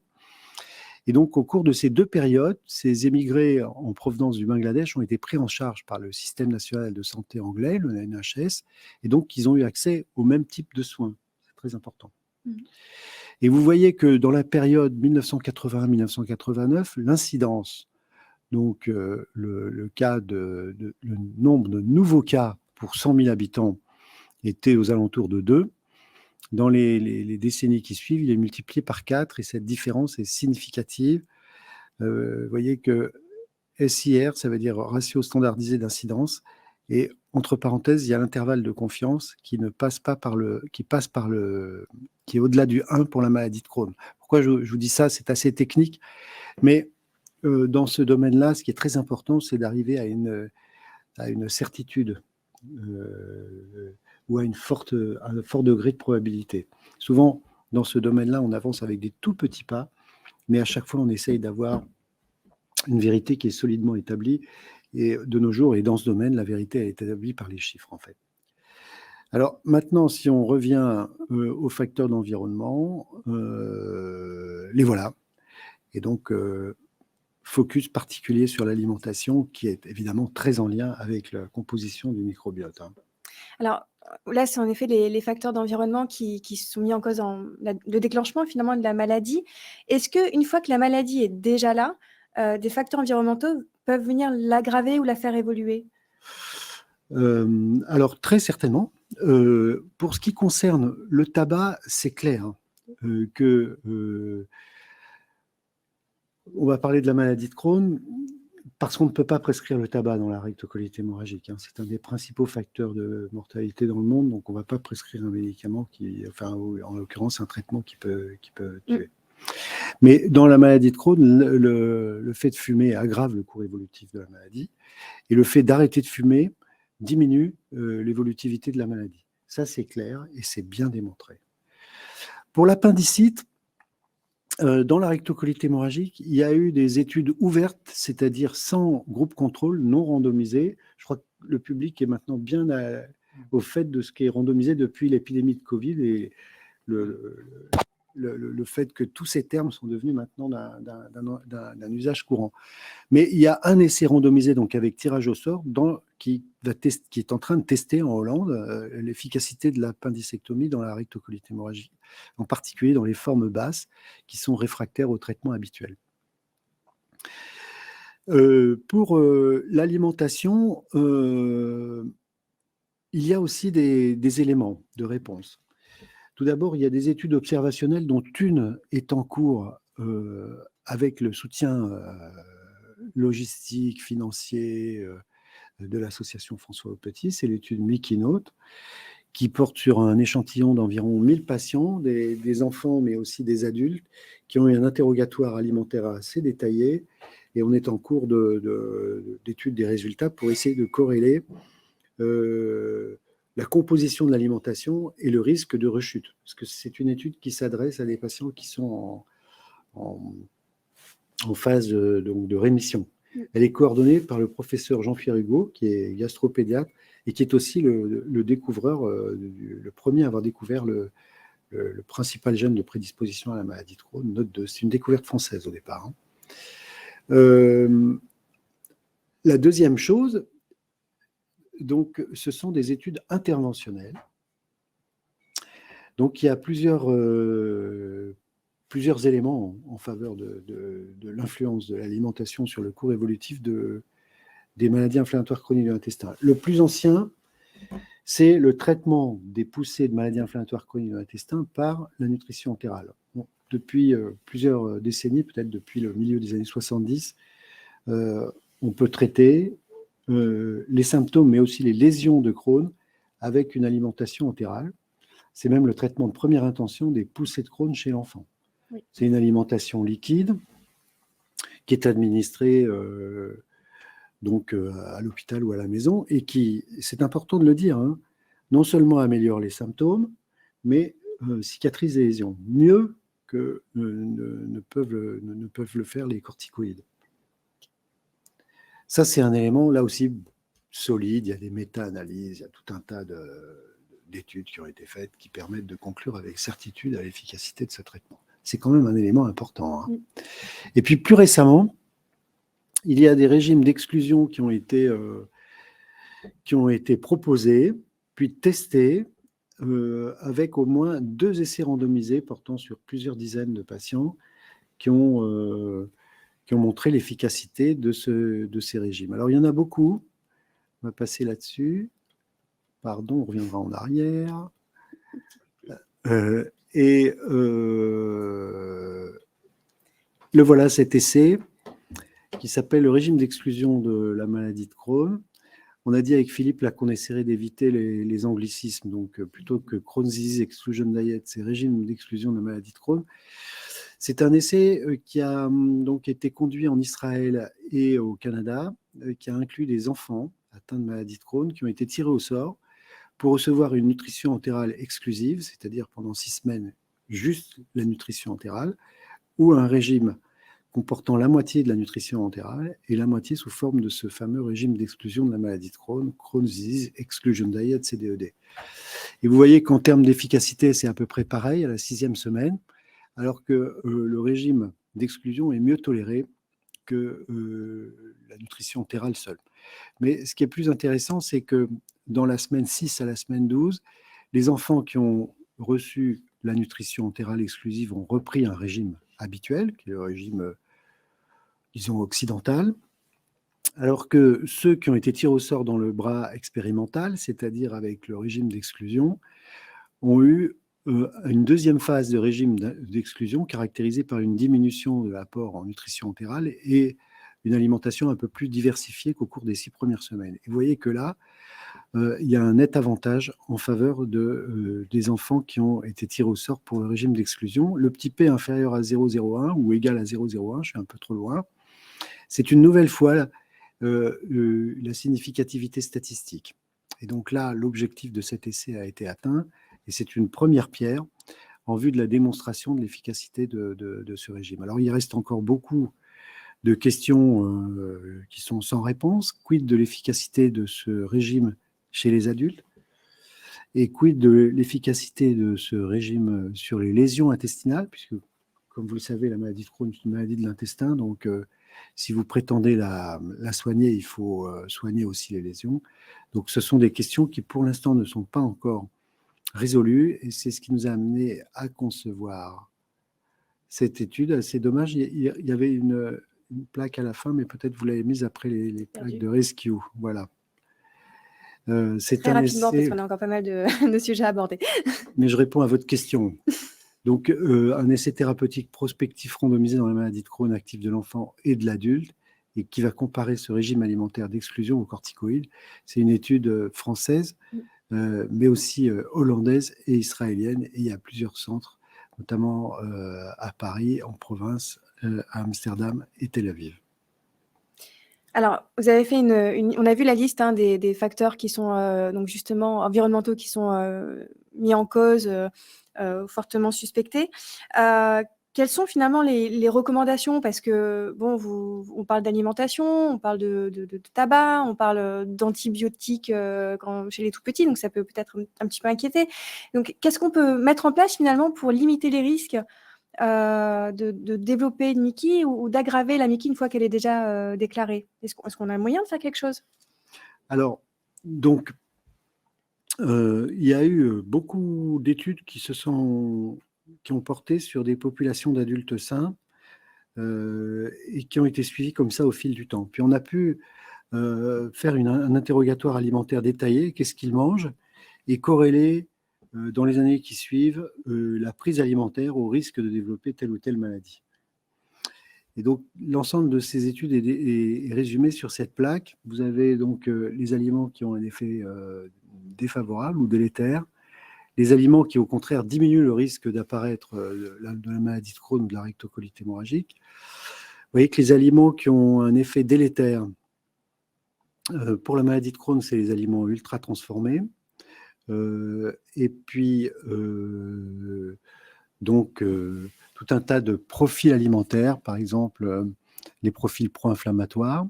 C: Et donc, au cours de ces 2 périodes, ces émigrés en provenance du Bangladesh ont été pris en charge par le système national de santé anglais, le NHS, et donc ils ont eu accès au même type de soins. C'est très important. Et vous voyez que dans la période 1981-1989, l'incidence, donc le nombre de nouveaux cas pour 100 000 habitants était aux alentours de 2. Dans les décennies qui suivent, il est multiplié par 4 et cette différence est significative. Vous voyez que SIR, ça veut dire ratio standardisé d'incidence, et entre parenthèses, il y a l'intervalle de confiance qui est au-delà du 1 pour la maladie de Crohn. Pourquoi je vous dis ça? C'est assez technique, mais dans ce domaine-là, ce qui est très important, c'est d'arriver à une certitude ou à un fort degré de probabilité. Souvent, dans ce domaine-là, on avance avec des tout petits pas, mais à chaque fois, on essaye d'avoir une vérité qui est solidement établie. Et de nos jours, et dans ce domaine, la vérité est établie par les chiffres, en fait. Alors maintenant, si on revient aux facteurs d'environnement, les voilà. Et donc, focus particulier sur l'alimentation, qui est évidemment très en lien avec la composition du microbiote.
A: Alors, là, c'est en effet les facteurs d'environnement qui sont mis en cause dans le déclenchement finalement de la maladie. Est-ce qu'une fois que la maladie est déjà là, des facteurs environnementaux peuvent venir l'aggraver ou la faire évoluer?
C: Alors, très certainement. Pour ce qui concerne le tabac, c'est clair que on va parler de la maladie de Crohn parce qu'on ne peut pas prescrire le tabac dans la rectocolite hémorragique. C'est un des principaux facteurs de mortalité dans le monde, donc on ne va pas prescrire un médicament en l'occurrence un traitement qui peut tuer. Mais dans la maladie de Crohn, le fait de fumer aggrave le cours évolutif de la maladie et le fait d'arrêter de fumer diminue l'évolutivité de la maladie. Ça, c'est clair et c'est bien démontré. Pour l'appendicite, dans la rectocolite hémorragique, il y a eu des études ouvertes, c'est-à-dire sans groupe contrôle, non randomisé. Je crois que le public est maintenant bien au fait de ce qui est randomisé depuis l'épidémie de Covid et le fait que tous ces termes sont devenus maintenant d'un usage courant. Mais il y a un essai randomisé, donc avec tirage au sort, qui est en train de tester en Hollande l'efficacité de l'appendicectomie dans la rectocolite hémorragique, en particulier dans les formes basses qui sont réfractaires au traitement habituel. Pour l'alimentation, il y a aussi des éléments de réponse. Tout d'abord, il y a des études observationnelles dont une est en cours avec le soutien logistique, financier de l'association François Aupetit. C'est l'étude Mikinote qui porte sur un échantillon d'environ 1000 patients, des enfants mais aussi des adultes, qui ont eu un interrogatoire alimentaire assez détaillé. Et on est en cours d'étude des résultats pour essayer de corréler la composition de l'alimentation et le risque de rechute. Parce que c'est une étude qui s'adresse à des patients qui sont en phase de rémission. Elle est coordonnée par le professeur Jean-Pierre Hugo, qui est gastropédiatre et qui est aussi le découvreur, le premier à avoir découvert le principal gène de prédisposition à la maladie de Crohn, note 2. C'est une découverte française au départ. La deuxième chose, donc, ce sont des études interventionnelles. Donc, il y a plusieurs éléments en faveur de l'influence de l'alimentation sur le cours évolutif des maladies inflammatoires chroniques de l'intestin. Le plus ancien, c'est le traitement des poussées de maladies inflammatoires chroniques de l'intestin par la nutrition entérale. Bon, depuis plusieurs décennies, peut-être depuis le milieu des années 70, on peut traiter les symptômes, mais aussi les lésions de Crohn avec une alimentation entérale. C'est même le traitement de première intention des poussées de Crohn chez l'enfant. Oui. C'est une alimentation liquide qui est administrée donc à l'hôpital ou à la maison et qui, c'est important de le dire, hein, non seulement améliore les symptômes, mais cicatrise les lésions, mieux que ne peuvent le faire les corticoïdes. Ça, c'est un élément, là aussi, solide. Il y a des méta-analyses, il y a tout un tas d'études qui ont été faites qui permettent de conclure avec certitude à l'efficacité de ce traitement. C'est quand même un élément important. Hein. Et puis, plus récemment, il y a des régimes d'exclusion qui ont été proposés, puis testés, avec au moins 2 essais randomisés portant sur plusieurs dizaines de patients qui ont montré l'efficacité de ces régimes. Alors, il y en a beaucoup. On va passer là-dessus. Pardon, on reviendra en arrière. Le voilà, cet essai qui s'appelle le régime d'exclusion de la maladie de Crohn. On a dit avec Philippe là qu'on essaierait d'éviter les anglicismes, donc plutôt que Crohn's Disease Exclusion Diet, c'est régime d'exclusion de la maladie de Crohn. C'est un essai qui a donc été conduit en Israël et au Canada, qui a inclus des enfants atteints de maladie de Crohn qui ont été tirés au sort pour recevoir une nutrition entérale exclusive, c'est-à-dire pendant 6 semaines, juste la nutrition entérale, ou un régime comportant la moitié de la nutrition entérale et la moitié sous forme de ce fameux régime d'exclusion de la maladie de Crohn, Crohn's Disease Exclusion Diet, CDED. Et vous voyez qu'en termes d'efficacité, c'est à peu près pareil à la 6e semaine, alors que le régime d'exclusion est mieux toléré que la nutrition entérale seule. Mais ce qui est plus intéressant, c'est que dans la semaine 6 à la semaine 12, les enfants qui ont reçu la nutrition entérale exclusive ont repris un régime habituel, qui est le régime, disons, occidental, alors que ceux qui ont été tirés au sort dans le bras expérimental, c'est-à-dire avec le régime d'exclusion, ont eu une deuxième phase de régime d'exclusion caractérisée par une diminution de l'apport en nutrition entérale et une alimentation un peu plus diversifiée qu'au cours des 6 premières semaines. Et vous voyez que là, il y a un net avantage en faveur des enfants qui ont été tirés au sort pour le régime d'exclusion. Le petit p inférieur à 0,01 ou égal à 0,01, je suis un peu trop loin, c'est une nouvelle fois la significativité statistique. Et donc là, l'objectif de cet essai a été atteint, et c'est une première pierre en vue de la démonstration de l'efficacité de ce régime. Alors, il reste encore beaucoup de questions qui sont sans réponse. Quid de l'efficacité de ce régime chez les adultes? Et quid de l'efficacité de ce régime sur les lésions intestinales? Puisque, comme vous le savez, la maladie de Crohn est une maladie de l'intestin, donc Si vous prétendez la soigner, il faut soigner aussi les lésions. Donc, ce sont des questions qui, pour l'instant, ne sont pas encore résolues, et c'est ce qui nous a amené à concevoir cette étude. C'est dommage, il y avait une plaque à la fin, mais peut-être vous l'avez mise après les plaques de rescue. Voilà. C'est
A: très
C: un
A: rapidement,
C: essai,
A: parce qu'on a encore pas mal de sujets à aborder.
C: mais je réponds à votre question. Donc, un essai thérapeutique prospectif randomisé dans la maladie de Crohn active de l'enfant et de l'adulte, et qui va comparer ce régime alimentaire d'exclusion aux corticoïdes. C'est une étude française, mais aussi hollandaise et israélienne. Et il y a plusieurs centres, notamment à Paris, en province, à Amsterdam et Tel Aviv.
A: Alors, vous avez fait on a vu la liste des facteurs qui sont donc justement environnementaux qui sont mis en cause, fortement suspectés. Quelles sont finalement les recommandations? Parce que, bon, on parle d'alimentation, on parle de tabac, on parle d'antibiotiques chez les tout petits, donc ça peut peut-être un petit peu inquiéter. Donc, qu'est-ce qu'on peut mettre en place finalement pour limiter les risques de développer une Mickey ou d'aggraver la Mickey une fois qu'elle est déjà déclarée? Est-ce qu'on a un moyen de faire quelque chose?
C: Alors, donc, il y a eu beaucoup d'études qui ont porté sur des populations d'adultes sains et qui ont été suivies comme ça au fil du temps. Puis on a pu faire un interrogatoire alimentaire détaillé, qu'est-ce qu'ils mangent, et corréler dans les années qui suivent la prise alimentaire au risque de développer telle ou telle maladie. Et donc, l'ensemble de ces études est résumé sur cette plaque. Vous avez donc les aliments qui ont un effet défavorable ou délétère, les aliments qui, au contraire, diminuent le risque d'apparaître de la maladie de Crohn ou de la rectocolite hémorragique. Vous voyez que les aliments qui ont un effet délétère pour la maladie de Crohn, c'est les aliments ultra transformés. Et puis, donc, tout un tas de profils alimentaires, par exemple, les profils pro-inflammatoires.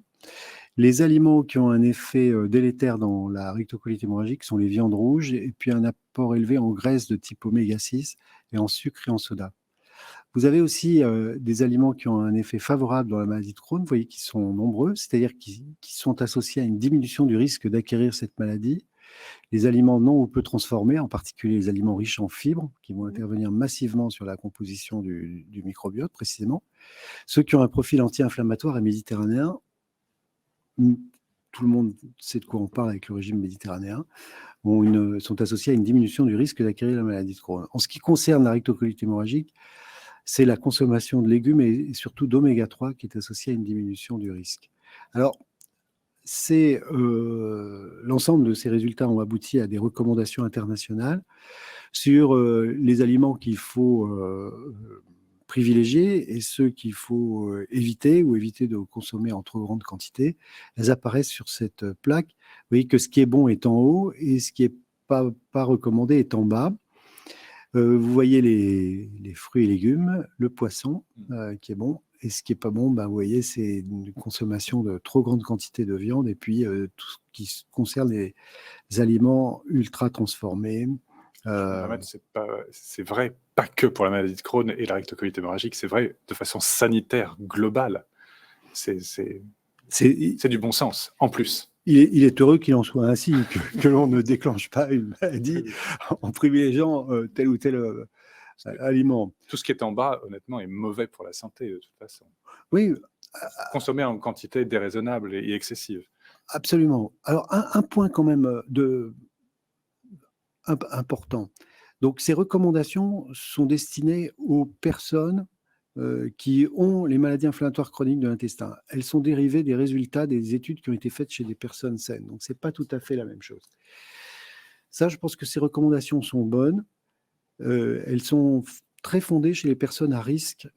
C: Les aliments qui ont un effet délétère dans la rectocolite hémorragique sont les viandes rouges, et puis un apport élevé en graisse de type oméga 6 et en sucre et en soda. Vous avez aussi des aliments qui ont un effet favorable dans la maladie de Crohn, vous voyez qu'ils sont nombreux, c'est-à-dire qui sont associés à une diminution du risque d'acquérir cette maladie. Les aliments non ou peu transformés, en particulier les aliments riches en fibres, qui vont intervenir massivement sur la composition du microbiote, précisément. Ceux qui ont un profil anti-inflammatoire et méditerranéen, tout le monde sait de quoi on parle avec le régime méditerranéen, sont associés à une diminution du risque d'acquérir la maladie de Crohn. En ce qui concerne la rectocolite hémorragique, c'est la consommation de légumes et surtout d'oméga 3 qui est associée à une diminution du risque. Alors, l'ensemble de ces résultats ont abouti à des recommandations internationales sur les aliments qu'il faut privilégier et ceux qu'il faut éviter ou éviter de consommer en trop grande quantité. Elles apparaissent sur cette plaque. Vous voyez que ce qui est bon est en haut et ce qui n'est pas recommandé est en bas. Vous voyez les fruits et légumes, le poisson qui est bon, et ce qui n'est pas bon, vous voyez, c'est une consommation de trop grande quantité de viande, et puis tout ce qui concerne les aliments ultra transformés.
B: C'est vrai, pas que pour la maladie de Crohn et la rectocolite hémorragique, c'est vrai de façon sanitaire, globale. C'est du bon sens, en plus.
C: Il est heureux qu'il en soit ainsi, que l'on ne déclenche pas une maladie en privilégiant tel ou tel aliment.
B: Tout ce qui est en bas, honnêtement, est mauvais pour la santé, de toute façon.
C: Oui.
B: Consommer en quantité déraisonnable et excessive.
C: Absolument. Alors, un point quand même important. Donc, ces recommandations sont destinées aux personnes qui ont les maladies inflammatoires chroniques de l'intestin. Elles sont dérivées des résultats des études qui ont été faites chez des personnes saines. Donc, ce n'est pas tout à fait la même chose. Ça, je pense que ces recommandations sont bonnes. Elles sont très fondées chez les personnes à risque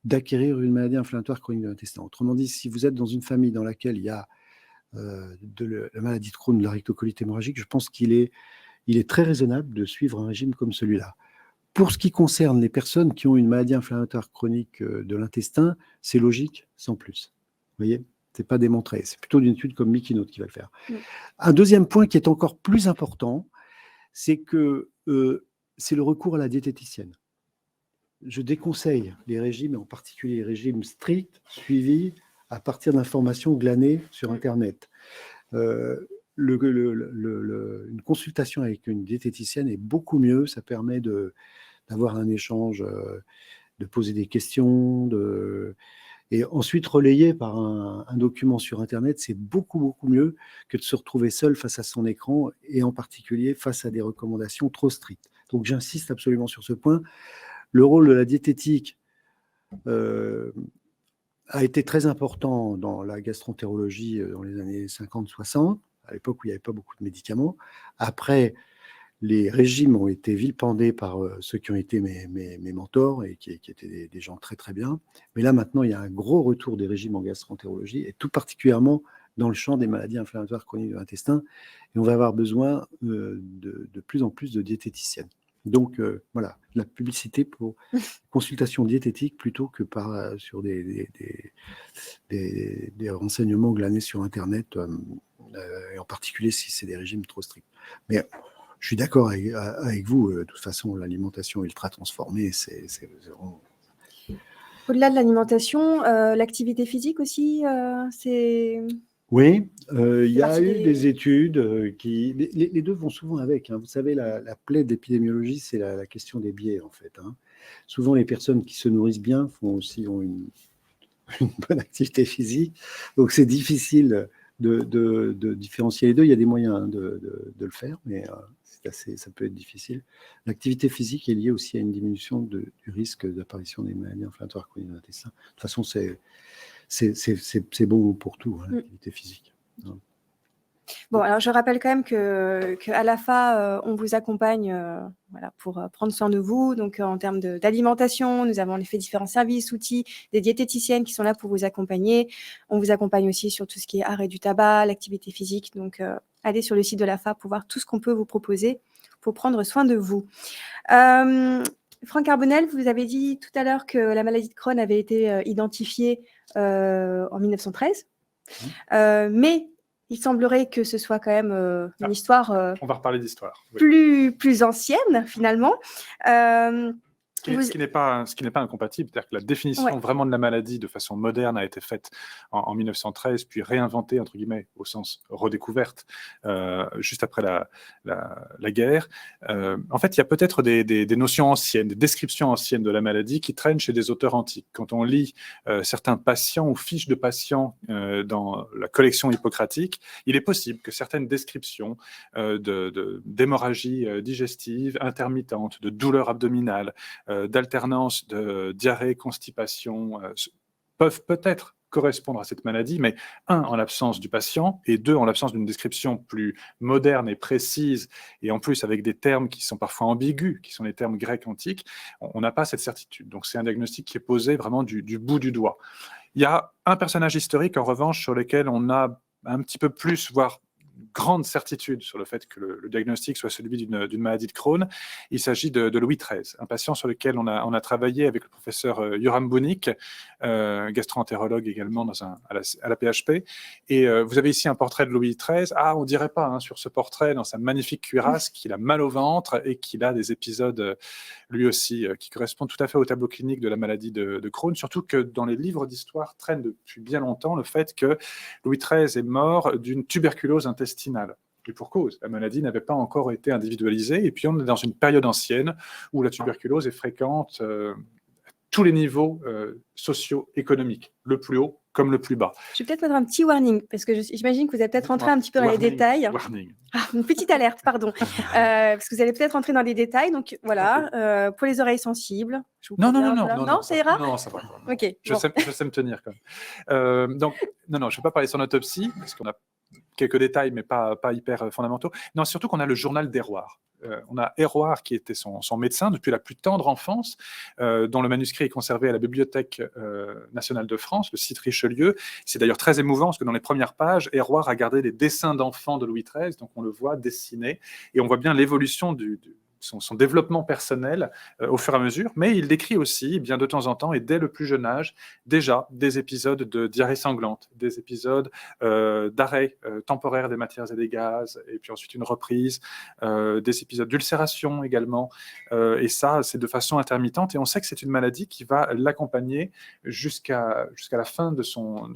C: d'acquérir une maladie inflammatoire chronique de l'intestin. Autrement dit, si vous êtes dans une famille dans laquelle il y a de la maladie de Crohn, de la rectocolite hémorragique, je pense qu'il est très raisonnable de suivre un régime comme celui-là. Pour ce qui concerne les personnes qui ont une maladie inflammatoire chronique de l'intestin, c'est logique, sans plus. Vous voyez ? Ce n'est pas démontré. C'est plutôt une étude comme Mikinote qui va le faire. Oui. Un deuxième point qui est encore plus important, c'est que c'est le recours à la diététicienne. je déconseille les régimes, en particulier les régimes stricts, suivis à partir d'informations glanées sur Internet. Une consultation avec une diététicienne est beaucoup mieux, ça permet d'avoir un échange, de poser des questions, et ensuite relayé par un document sur Internet, c'est beaucoup, beaucoup mieux que de se retrouver seul face à son écran, et en particulier face à des recommandations trop strictes. Donc j'insiste absolument sur ce point. Le rôle de la diététique a été très important dans la gastroentérologie dans les années 50-60, à l'époque où il n'y avait pas beaucoup de médicaments. Après, les régimes ont été vilipendés par ceux qui ont été mes mentors et qui étaient des gens très très bien. Mais là maintenant, il y a un gros retour des régimes en gastroentérologie, et tout particulièrement dans le champ des maladies inflammatoires chroniques de l'intestin. Et on va avoir besoin de plus en plus de diététiciennes. Donc voilà, la publicité pour consultation diététique plutôt que sur des renseignements glanés sur Internet, et en particulier si c'est des régimes trop stricts. Mais je suis d'accord avec vous, de toute façon, l'alimentation ultra transformée, c'est vraiment...
A: Au-delà de l'alimentation, l'activité physique aussi, c'est...
C: Oui, il y a eu des études qui... Les deux vont souvent avec. Hein. Vous savez, la plaie de l'épidémiologie, c'est la question des biais, en fait. Hein. Souvent, les personnes qui se nourrissent bien ont une bonne activité physique. Donc, c'est difficile de différencier les deux. Il y a des moyens, hein, de le faire, mais ça peut être difficile. L'activité physique est liée aussi à une diminution du risque d'apparition des maladies inflammatoires chroniques de l'intestin. De toute façon, c'est bon pour tout, hein, l'activité physique.
A: Bon, alors je rappelle quand même qu'à l'AFA, on vous accompagne pour prendre soin de vous. Donc, en termes d'alimentation, nous avons fait différents services, outils, des diététiciennes qui sont là pour vous accompagner. On vous accompagne aussi sur tout ce qui est arrêt du tabac, l'activité physique. Donc, allez sur le site de l'AFA pour voir tout ce qu'on peut vous proposer pour prendre soin de vous. Franck Carbonel, vous avez dit tout à l'heure que la maladie de Crohn avait été identifiée en 1913. Mais il semblerait que ce soit quand même une histoire
B: on va reparler d'histoire, oui.
A: plus ancienne, finalement.
B: Ce qui n'est pas incompatible, c'est-à-dire que la définition vraiment de la maladie de façon moderne a été faite en 1913, puis réinventée, entre guillemets, au sens redécouverte, juste après la guerre. En fait, il y a peut-être des notions anciennes, des descriptions anciennes de la maladie qui traînent chez des auteurs antiques. Quand on lit certains patients ou fiches de patients dans la collection hippocratique, il est possible que certaines descriptions d'hémorragie digestive intermittente, de douleurs abdominales, d'alternance de diarrhée, constipation, peuvent peut-être correspondre à cette maladie, mais en l'absence du patient, et en l'absence d'une description plus moderne et précise, et en plus avec des termes qui sont parfois ambigus, qui sont les termes grecs antiques, on n'a pas cette certitude. Donc c'est un diagnostic qui est posé vraiment du bout du doigt. Il y a un personnage historique, en revanche, sur lequel on a un petit peu plus, voire grande certitude sur le fait que le diagnostic soit celui d'une maladie de Crohn. Il s'agit de Louis XIII, un patient sur lequel on a travaillé avec le professeur Yoram Bounik, gastro-entérologue également à la PHP. Et vous avez ici un portrait de Louis XIII. Ah, on dirait pas sur ce portrait, dans sa magnifique cuirasse, qu'il a mal au ventre et qu'il a des épisodes, lui aussi, qui correspondent tout à fait au tableau clinique de la maladie de Crohn, surtout que dans les livres d'histoire traîne depuis bien longtemps le fait que Louis XIII est mort d'une tuberculose intestinale. Et pour cause, la maladie n'avait pas encore été individualisée, et puis on est dans une période ancienne où la tuberculose est fréquente à tous les niveaux socio-économiques, le plus haut comme le plus bas.
A: Je vais peut-être mettre un petit warning, parce que j'imagine que vous allez peut-être rentrer un petit peu dans les détails.
B: Warning.
A: Ah, une petite alerte, pardon. Parce que vous allez peut-être rentrer dans les détails. Donc voilà, pour les oreilles sensibles.
B: Non,
A: ça ira.
B: Non, ça va.
A: Ok.
B: Je sais me tenir quand même. Donc, non, je ne vais pas parler de son autopsie, parce qu'on a quelques détails, mais pas hyper fondamentaux. Non, surtout qu'on a le journal d'Héroard. On a Héroard qui était son médecin depuis la plus tendre enfance, dont le manuscrit est conservé à la Bibliothèque nationale de France, le site Richelieu. C'est d'ailleurs très émouvant parce que dans les premières pages, Héroard a gardé des dessins d'enfants de Louis XIII, donc on le voit dessiné, et on voit bien l'évolution son développement personnel au fur et à mesure, mais il décrit aussi, bien de temps en temps, et dès le plus jeune âge, déjà des épisodes de diarrhée sanglante, des épisodes d'arrêt temporaire des matières et des gaz, et puis ensuite une reprise, des épisodes d'ulcération également, et ça, c'est de façon intermittente, et on sait que c'est une maladie qui va l'accompagner jusqu'à la fin de son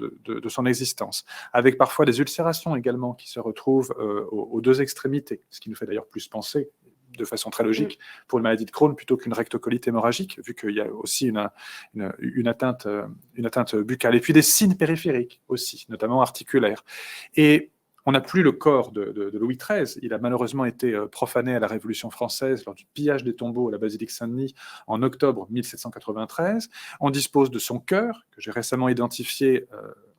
B: existence, avec parfois des ulcérations également qui se retrouvent aux deux extrémités, ce qui nous fait d'ailleurs plus penser de façon très logique pour une maladie de Crohn plutôt qu'une rectocolite hémorragique, vu qu'il y a aussi une atteinte buccale. Et puis des signes périphériques aussi, notamment articulaires. Et on n'a plus le corps de Louis XIII. Il a malheureusement été profané à la Révolution française lors du pillage des tombeaux à la basilique Saint-Denis en octobre 1793. On dispose de son cœur, que j'ai récemment identifié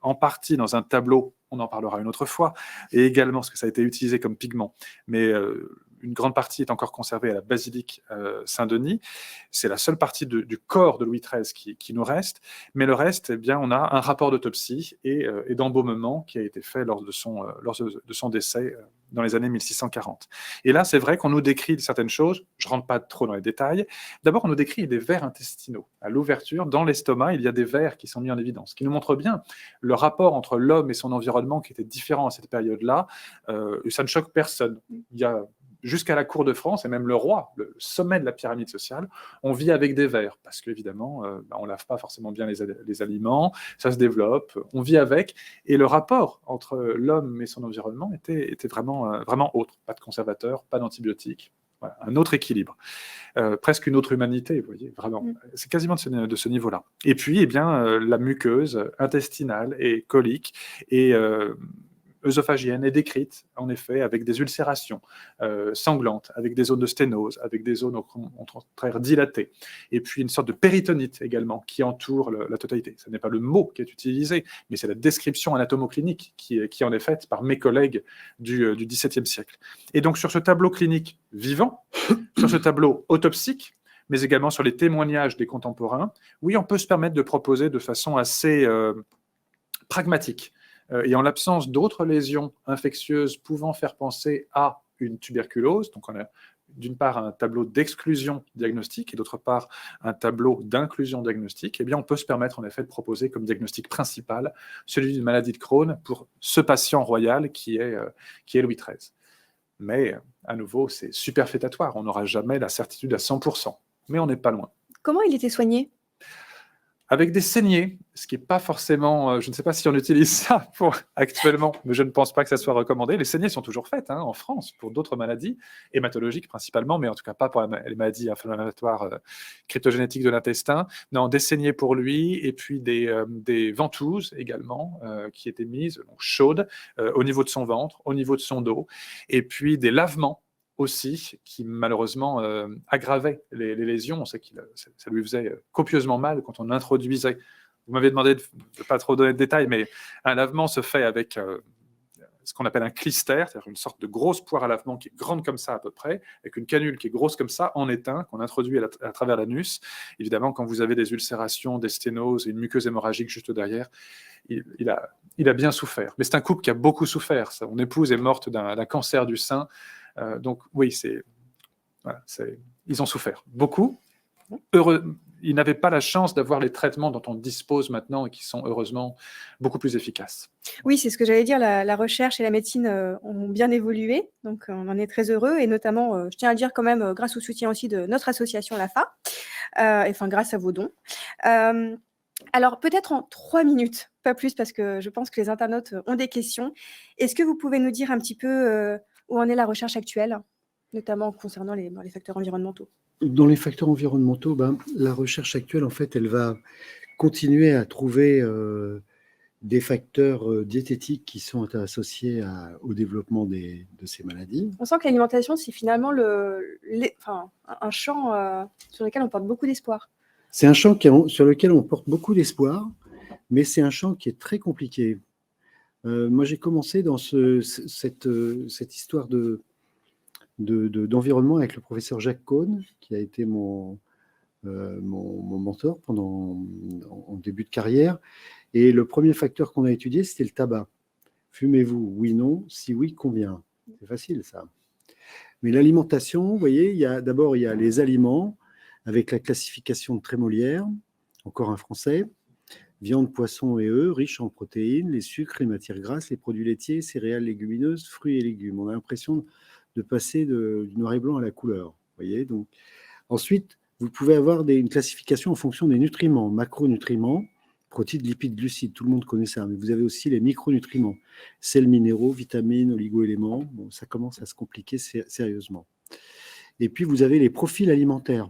B: en partie dans un tableau, on en parlera une autre fois, et également parce que ça a été utilisé comme pigment. Mais une grande partie est encore conservée à la basilique Saint-Denis. C'est la seule partie du corps de Louis XIII qui nous reste, mais le reste, eh bien, on a un rapport d'autopsie et d'embaumement qui a été fait lors de son décès dans les années 1640. Et là, c'est vrai qu'on nous décrit certaines choses, je ne rentre pas trop dans les détails. D'abord, on nous décrit des vers intestinaux. À l'ouverture, dans l'estomac, il y a des vers qui sont mis en évidence, qui nous montrent bien le rapport entre l'homme et son environnement qui était différent à cette période-là. Ça ne choque personne. Il y a jusqu'à la cour de France, et même le roi, le sommet de la pyramide sociale, on vit avec des vers, parce qu'évidemment, on ne lave pas forcément bien les aliments, ça se développe, on vit avec, et le rapport entre l'homme et son environnement était vraiment, vraiment autre. Pas de conservateurs, pas d'antibiotiques, voilà, un autre équilibre. Presque une autre humanité, vous voyez, vraiment. C'est quasiment de ce niveau-là. Et puis, eh bien, la muqueuse intestinale et colique, et œsophagienne est décrite, en effet, avec des ulcérations sanglantes, avec des zones de sténose, avec des zones au contraire dilatées, et puis une sorte de péritonite également qui entoure la totalité. Ce n'est pas le mot qui est utilisé, mais c'est la description anatomoclinique qui en est faite par mes collègues du XVIIe siècle. Et donc sur ce tableau clinique vivant, sur ce tableau autopsique, mais également sur les témoignages des contemporains, oui, on peut se permettre de proposer de façon assez pragmatique, et en l'absence d'autres lésions infectieuses pouvant faire penser à une tuberculose, donc on a d'une part un tableau d'exclusion diagnostique et d'autre part un tableau d'inclusion diagnostique, eh bien on peut se permettre en effet de proposer comme diagnostic principal celui d'une maladie de Crohn pour ce patient royal qui est Louis XIII. Mais à nouveau, c'est superfétatoire, on n'aura jamais la certitude à 100%, mais on n'est pas loin.
A: Comment il était soigné ?
B: Avec des saignées, ce qui n'est pas forcément, je ne sais pas si on utilise ça actuellement, mais je ne pense pas que ça soit recommandé. Les saignées sont toujours faites en France pour d'autres maladies, hématologiques principalement, mais en tout cas pas pour les maladies inflammatoires cryptogénétiques de l'intestin. Non, des saignées pour lui, et puis des ventouses également, qui étaient mises, donc chaudes, au niveau de son ventre, au niveau de son dos, et puis des lavements aussi, qui malheureusement aggravait les lésions. On sait que ça lui faisait copieusement mal quand on introduisait. Vous m'avez demandé de ne pas trop donner de détails, mais un lavement se fait avec ce qu'on appelle un clister, c'est-à-dire une sorte de grosse poire à lavement qui est grande comme ça à peu près, avec une canule qui est grosse comme ça, en étain, qu'on introduit à travers l'anus. Évidemment, quand vous avez des ulcérations, des sténoses et une muqueuse hémorragique juste derrière, il a bien souffert. Mais c'est un couple qui a beaucoup souffert. Son épouse est morte d'un cancer du sein. Donc oui, ils ont souffert beaucoup. Ils n'avaient pas la chance d'avoir les traitements dont on dispose maintenant et qui sont heureusement beaucoup plus efficaces.
A: Oui, c'est ce que j'allais dire, la recherche et la médecine ont bien évolué, donc on en est très heureux, et notamment, je tiens à le dire quand même, grâce au soutien aussi de notre association l'AFA, enfin grâce à vos dons. Alors peut-être en 3 minutes, pas plus, parce que je pense que les internautes ont des questions. Est-ce que vous pouvez nous dire un petit peu où en est la recherche actuelle, notamment concernant les facteurs environnementaux ?
C: Dans les facteurs environnementaux, la recherche actuelle, en fait, elle va continuer à trouver des facteurs diététiques qui sont associés au développement de ces maladies.
A: On sent que l'alimentation, c'est finalement un champ sur lequel on porte beaucoup d'espoir.
C: C'est un champ sur lequel on porte beaucoup d'espoir, mais c'est un champ qui est très compliqué. Moi, j'ai commencé dans cette histoire d'environnement avec le professeur Jacques Cosne, qui a été mon mentor en début de carrière. Et le premier facteur qu'on a étudié, c'était le tabac. Fumez-vous? Oui, non. Si oui, combien? C'est facile, ça. Mais l'alimentation, vous voyez, d'abord, il y a les aliments, avec la classification de Trémolière, encore un français, viande, poisson et œufs, riches en protéines, les sucres, les matières grasses, les produits laitiers, céréales, légumineuses, fruits et légumes. On a l'impression de passer du noir et blanc à la couleur. Vous voyez, donc. Ensuite, vous pouvez avoir une classification en fonction des nutriments, macronutriments, protéines, lipides, glucides, tout le monde connaît ça, mais vous avez aussi les micronutriments, sels minéraux, vitamines, oligo-éléments. Bon, ça commence à se compliquer sérieusement. Et puis, vous avez les profils alimentaires.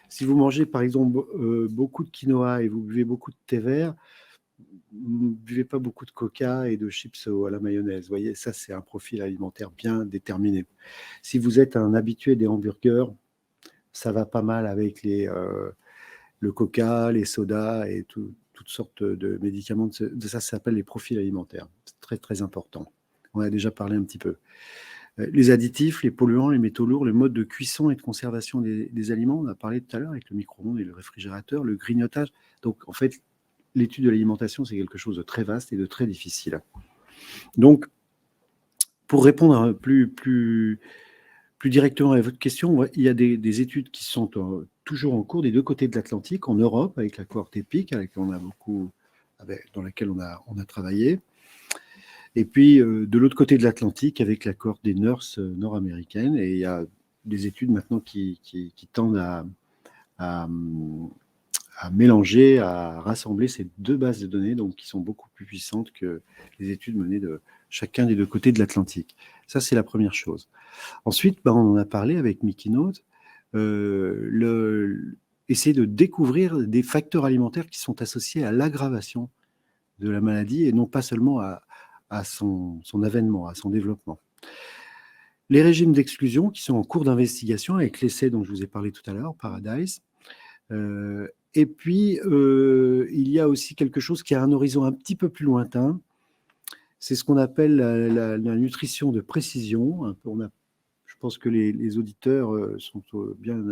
C: Si vous mangez, par exemple, beaucoup de quinoa et vous buvez beaucoup de thé vert, vous ne buvez pas beaucoup de coca et de chips à la mayonnaise. Vous voyez, ça, c'est un profil alimentaire bien déterminé. Si vous êtes un habitué des hamburgers, ça va pas mal avec le coca, les sodas et toutes sortes de médicaments. De ça s'appelle les profils alimentaires. C'est très, très important. On a déjà parlé un petit peu. Les additifs, les polluants, les métaux lourds, le mode de cuisson et de conservation des aliments, on a parlé tout à l'heure avec le micro-ondes et le réfrigérateur, le grignotage. Donc, en fait, l'étude de l'alimentation, c'est quelque chose de très vaste et de très difficile. Donc, pour répondre plus directement à votre question, il y a des études qui sont toujours en cours des deux côtés de l'Atlantique, en Europe, avec la cohorte EPIC, dans laquelle on a travaillé. Et puis, de l'autre côté de l'Atlantique, avec la cohorte des nurses nord-américaines. Et il y a des études maintenant qui tendent à mélanger, à rassembler ces deux bases de données, donc qui sont beaucoup plus puissantes que les études menées de chacun des deux côtés de l'Atlantique. Ça, c'est la première chose. Ensuite, on en a parlé avec Mickey Note, essayer de découvrir des facteurs alimentaires qui sont associés à l'aggravation de la maladie et non pas seulement à son avènement, à son développement. Les régimes d'exclusion qui sont en cours d'investigation avec l'essai dont je vous ai parlé tout à l'heure, Paradise. Et puis, il y a aussi quelque chose qui a un horizon un petit peu plus lointain. C'est ce qu'on appelle la nutrition de précision. Je pense que les auditeurs sont bien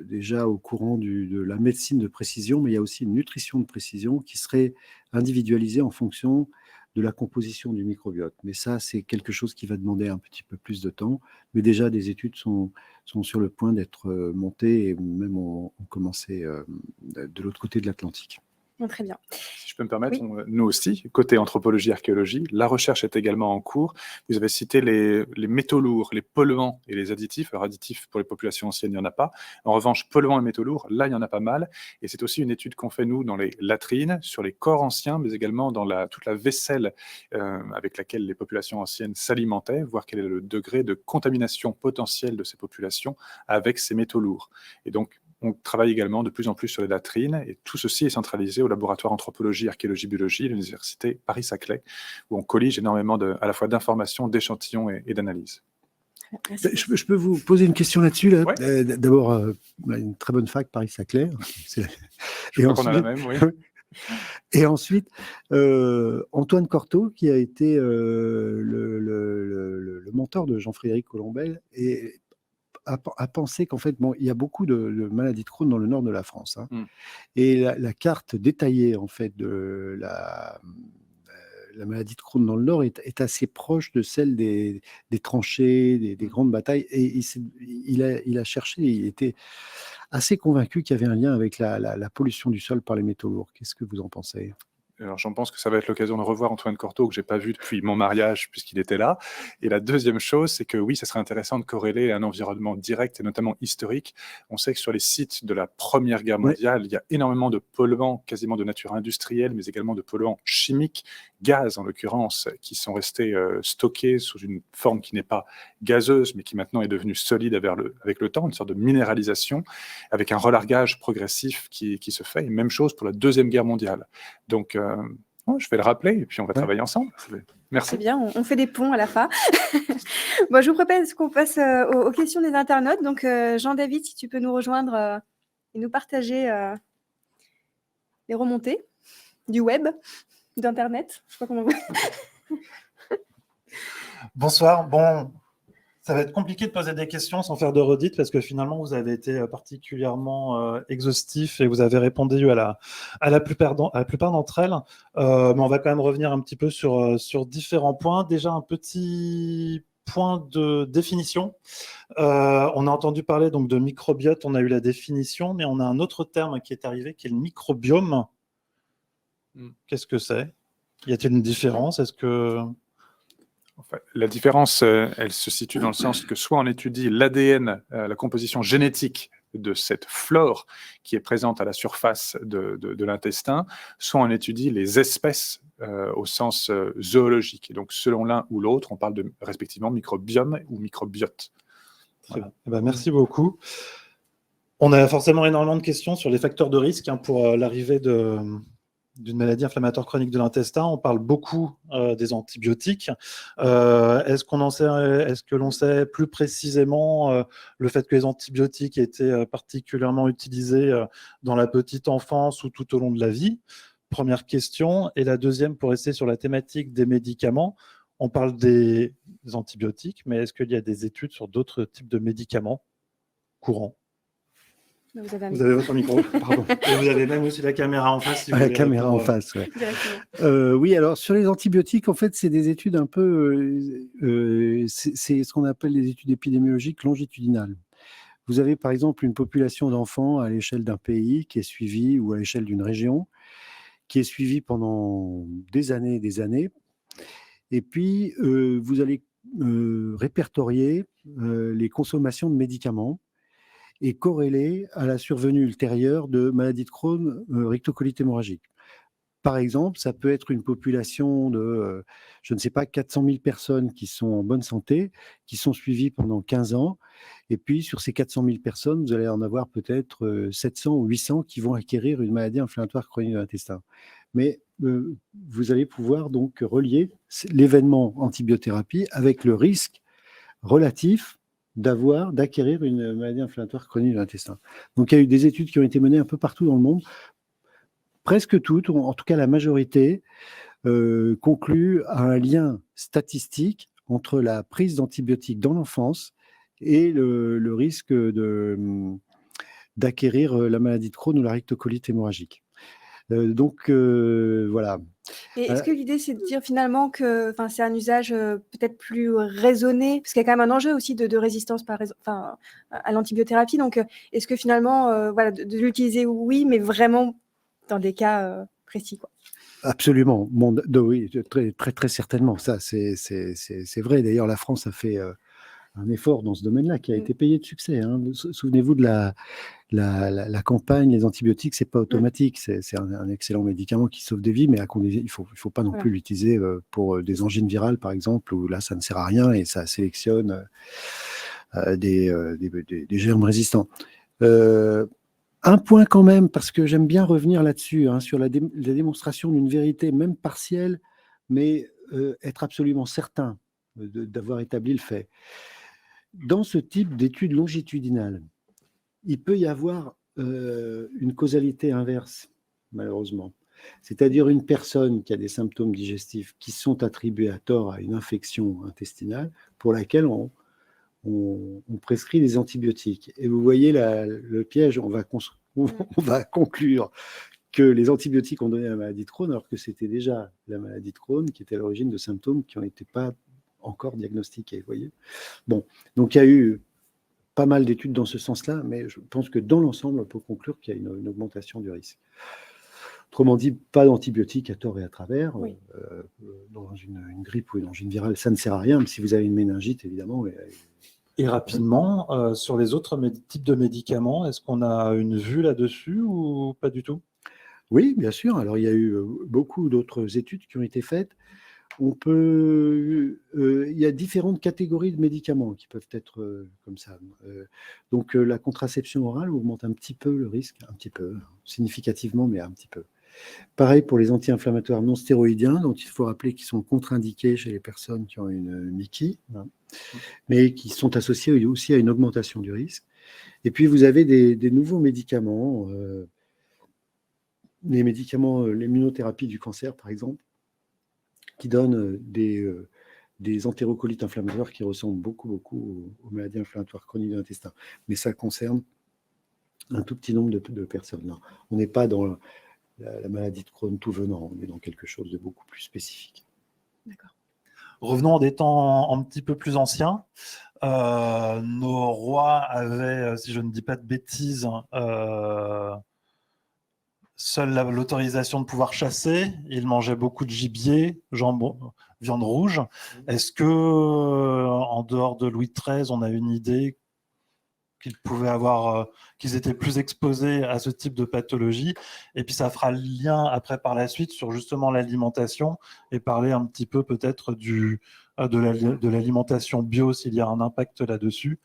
C: déjà au courant de la médecine de précision, mais il y a aussi une nutrition de précision qui serait individualisée en fonction de la composition du microbiote. Mais ça, c'est quelque chose qui va demander un petit peu plus de temps. Mais déjà, des études sont sur le point d'être montées et même ont commencé de l'autre côté de l'Atlantique.
A: Très bien.
B: Si je peux me permettre,
A: Oui.
B: nous aussi, côté anthropologie, archéologie, la recherche est également en cours. Vous avez cité les métaux lourds, les polluants et les additifs. Alors, additifs, pour les populations anciennes, il n'y en a pas. En revanche, polluants et métaux lourds, là, il y en a pas mal. Et c'est aussi une étude qu'on fait, nous, dans les latrines, sur les corps anciens, mais également dans toute la vaisselle avec laquelle les populations anciennes s'alimentaient, voir quel est le degré de contamination potentielle de ces populations avec ces métaux lourds. Et donc, on travaille également de plus en plus sur les latrines et tout ceci est centralisé au laboratoire anthropologie, archéologie, biologie de l'université Paris-Saclay où on collige énormément à la fois d'informations, d'échantillons et d'analyses.
C: Je peux vous poser une question là-dessus là.
B: Ouais.
C: D'abord, une très bonne fac, Paris-Saclay.
B: Je crois qu'on a la même, oui.
C: Et ensuite, Antoine Cortot, qui a été le mentor de Jean-Frédéric Colombel, a pensé qu'en fait, il y a beaucoup de maladies de Crohn dans le nord de la France. Hein. Et la carte détaillée en fait de la maladie de Crohn dans le nord est assez proche de celle des tranchées, des grandes batailles. Et il a cherché, il était assez convaincu qu'il y avait un lien avec la pollution du sol par les métaux lourds. Qu'est-ce que vous en pensez ?
B: Alors, j'en pense que ça va être l'occasion de revoir Antoine Cortot, que je n'ai pas vu depuis mon mariage, puisqu'il était là. Et la deuxième chose, c'est que oui, ça serait intéressant de corréler un environnement direct, et notamment historique. On sait que sur les sites de la Première Guerre mondiale, il y a énormément de polluants, quasiment de nature industrielle, mais également de polluants chimiques, gaz en l'occurrence, qui sont restés stockés sous une forme qui n'est pas gazeuse, mais qui maintenant est devenue solide avec le temps, une sorte de minéralisation, avec un relargage progressif qui se fait. Et même chose pour la Deuxième Guerre mondiale. Donc, je vais le rappeler et puis on va travailler ensemble. Merci.
A: C'est bien, on fait des ponts à la fin. Bon, je vous propose qu'on passe aux questions des internautes. Donc, Jean-David, si tu peux nous rejoindre et nous partager les remontées du web, d'Internet. Je sais pas comment vous...
D: Bonsoir. Bon, ça va être compliqué de poser des questions sans faire de redites parce que finalement, vous avez été particulièrement exhaustif et vous avez répondu à la plupart d'entre elles. Mais on va quand même revenir un petit peu sur différents points. Déjà, un petit point de définition. On a entendu parler donc de microbiote, on a eu la définition, mais on a un autre terme qui est arrivé, qui est le microbiome. Qu'est-ce que c'est? Y a-t-il une différence? Est-ce que...
B: Enfin, la différence, elle se situe dans le sens que soit on étudie l'ADN, la composition génétique de cette flore qui est présente à la surface de l'intestin, soit on étudie les espèces au sens zoologique. Et donc, selon l'un ou l'autre, on parle de respectivement microbiome ou microbiote.
D: Voilà. Eh ben, merci beaucoup. On a forcément énormément de questions sur les facteurs de risque pour l'arrivée d'une maladie inflammatoire chronique de l'intestin. On parle beaucoup des antibiotiques. Est-ce que l'on sait plus précisément le fait que les antibiotiques étaient particulièrement utilisés dans la petite enfance ou tout au long de la vie? Première question. Et la deuxième, pour rester sur la thématique des médicaments, on parle des antibiotiques, mais est-ce qu'il y a des études sur d'autres types de médicaments courants? Vous avez votre micro, pardon. Et vous avez même aussi la caméra en face. Si vous
C: la
D: voulez
C: caméra en face, ouais. Oui, alors sur les antibiotiques, en fait, c'est des études un peu... c'est ce qu'on appelle les études épidémiologiques longitudinales. Vous avez par exemple une population d'enfants à l'échelle d'un pays qui est suivie, ou à l'échelle d'une région, qui est suivie pendant des années. Et puis, vous allez répertorier les consommations de médicaments et corrélé à la survenue ultérieure de maladies de Crohn, rectocolite hémorragique. Par exemple, ça peut être une population de, je ne sais pas, 400 000 personnes qui sont en bonne santé, qui sont suivies pendant 15 ans. Et puis, sur ces 400 000 personnes, vous allez en avoir peut-être 700 ou 800 qui vont acquérir une maladie inflammatoire chronique de l'intestin. Mais vous allez pouvoir donc relier l'événement antibiothérapie avec le risque relatif d'acquérir une maladie inflammatoire chronique de l'intestin. Donc, il y a eu des études qui ont été menées un peu partout dans le monde. Presque toutes, ou en tout cas la majorité, concluent à un lien statistique entre la prise d'antibiotiques dans l'enfance et le risque d'acquérir la maladie de Crohn ou la rectocolite hémorragique. Voilà.
A: Et est-ce que l'idée, c'est de dire finalement que c'est un usage peut-être plus raisonné, parce qu'il y a quand même un enjeu aussi de résistance à l'antibiothérapie. Donc, est-ce que finalement, de l'utiliser, oui, mais vraiment dans des cas précis, quoi.
C: Absolument. Oui, très, très, très certainement. Ça, c'est vrai. D'ailleurs, la France a fait un effort dans ce domaine-là qui a été payé de succès. Hein. Souvenez-vous de la campagne, les antibiotiques, c'est pas automatique. C'est un excellent médicament qui sauve des vies, mais il faut pas non plus l'utiliser pour des angines virales, par exemple, où là, ça ne sert à rien et ça sélectionne des germes résistants. Un point quand même, parce que j'aime bien revenir là-dessus, sur la démonstration d'une vérité, même partielle, mais être absolument certain d'avoir établi le fait. Dans ce type d'études longitudinales, il peut y avoir une causalité inverse, malheureusement. C'est-à-dire une personne qui a des symptômes digestifs qui sont attribués à tort à une infection intestinale pour laquelle on prescrit des antibiotiques. Et vous voyez le piège, on va conclure que les antibiotiques ont donné la maladie de Crohn, alors que c'était déjà la maladie de Crohn qui était à l'origine de symptômes qui n'étaient pas encore diagnostiqués. Voyez. Bon, donc il y a eu pas mal d'études dans ce sens-là, mais je pense que dans l'ensemble, on peut conclure qu'il y a une augmentation du risque. Autrement dit, pas d'antibiotiques à tort et à travers. Oui. Dans une grippe ou une angine virale, ça ne sert à rien, mais si vous avez une méningite, évidemment.
D: Et rapidement, sur les autres types de médicaments, est-ce qu'on a une vue là-dessus ou pas du tout?
C: Oui, bien sûr. Alors, il y a eu beaucoup d'autres études qui ont été faites. Il y a différentes catégories de médicaments qui peuvent être comme ça. Donc, la contraception orale augmente un petit peu le risque, un petit peu, significativement, mais un petit peu. Pareil pour les anti-inflammatoires non stéroïdiens, dont il faut rappeler qu'ils sont contre-indiqués chez les personnes qui ont une MICI, mais qui sont associés aussi à une augmentation du risque. Et puis, vous avez des nouveaux médicaments, l'immunothérapie du cancer, par exemple, qui donnent des entérocolites inflammatoires qui ressemblent beaucoup aux maladies inflammatoires chroniques de l'intestin. Mais ça concerne un tout petit nombre de personnes. Non, on n'est pas dans la maladie de Crohn tout venant, on est dans quelque chose de beaucoup plus spécifique.
A: D'accord.
D: Revenons à des temps un petit peu plus anciens. Nos rois avaient, si je ne dis pas de bêtises, seule l'autorisation de pouvoir chasser. Ils mangeaient beaucoup de gibier, jambon, viande rouge. Est-ce que, en dehors de Louis XIII, on a une idée qu'ils pouvaient avoir, qu'ils étaient plus exposés à ce type de pathologie? Et puis ça fera le lien après par la suite sur justement l'alimentation et parler un petit peu peut-être de l'alimentation bio s'il y a un impact là-dessus,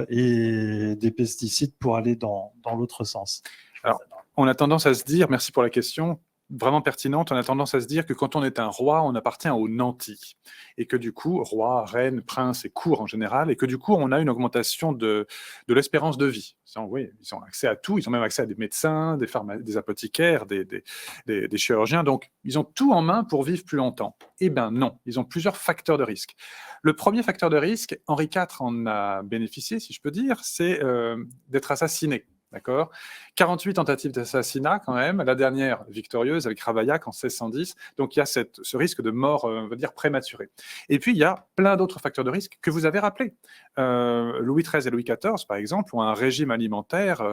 D: et des pesticides pour aller dans l'autre sens.
B: Alors, on a tendance à se dire, merci pour la question, vraiment pertinente, on a tendance à se dire que quand on est un roi, on appartient aux nantis. Et que du coup, roi, reine, prince et cour en général, et que du coup, on a une augmentation de l'espérance de vie. Oui, ils ont accès à tout, ils ont même accès à des médecins, des apothicaires, des chirurgiens, donc ils ont tout en main pour vivre plus longtemps. Eh bien non, ils ont plusieurs facteurs de risque. Le premier facteur de risque, Henri IV en a bénéficié, si je peux dire, c'est d'être assassiné. D'accord ? 48 tentatives d'assassinat quand même, la dernière victorieuse avec Ravaillac en 1610. Donc il y a ce risque de mort, on va dire, prématurée. Et puis il y a plein d'autres facteurs de risque que vous avez rappelés. Louis XIII et Louis XIV, par exemple, ont un régime alimentaire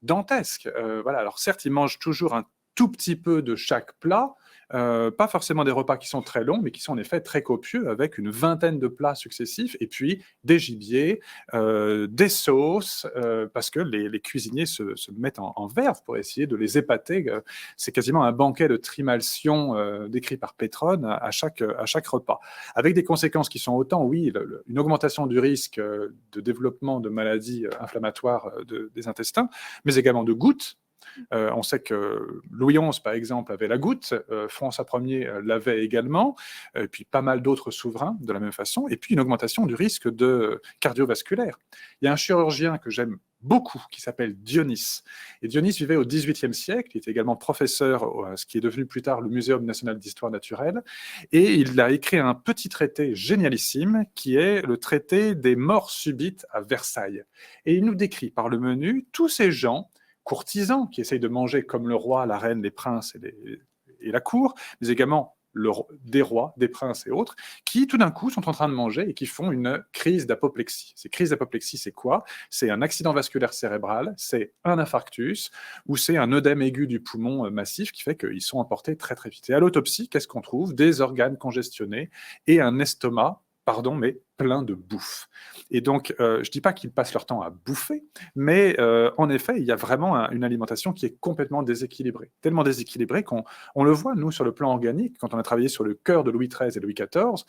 B: dantesque. Voilà. Alors certes, ils mangent toujours un tout petit peu de chaque plat, pas forcément des repas qui sont très longs, mais qui sont en effet très copieux, avec une vingtaine de plats successifs, et puis des gibiers, des sauces, parce que les cuisiniers se mettent en verve pour essayer de les épater. C'est quasiment un banquet de trimalcion décrit par Pétrone à chaque repas, avec des conséquences qui sont autant, oui, une augmentation du risque de développement de maladies inflammatoires des intestins, mais également de gouttes. On sait que Louis XI, par exemple, avait la goutte, François Ier l'avait également, et puis pas mal d'autres souverains de la même façon, et puis une augmentation du risque de cardiovasculaire. Il y a un chirurgien que j'aime beaucoup, qui s'appelle Dionys. Et Dionys vivait au XVIIIe siècle, il était également professeur à ce qui est devenu plus tard le Muséum national d'histoire naturelle, et il a écrit un petit traité génialissime, qui est le traité des morts subites à Versailles. Et il nous décrit par le menu tous ces gens courtisans qui essayent de manger comme le roi, la reine, les princes et la cour, mais également des rois, des princes et autres, qui tout d'un coup sont en train de manger et qui font une crise d'apoplexie. Ces crises d'apoplexie, c'est quoi? C'est un accident vasculaire cérébral, c'est un infarctus, ou c'est un œdème aigu du poumon massif qui fait qu'ils sont emportés très très vite. Et à l'autopsie, qu'est-ce qu'on trouve? Des organes congestionnés et un estomac, pardon, mais plein de bouffe. Et donc, je ne dis pas qu'ils passent leur temps à bouffer, mais en effet, il y a vraiment une alimentation qui est complètement déséquilibrée. Tellement déséquilibrée qu'on le voit, nous, sur le plan organique, quand on a travaillé sur le cœur de Louis XIII et Louis XIV.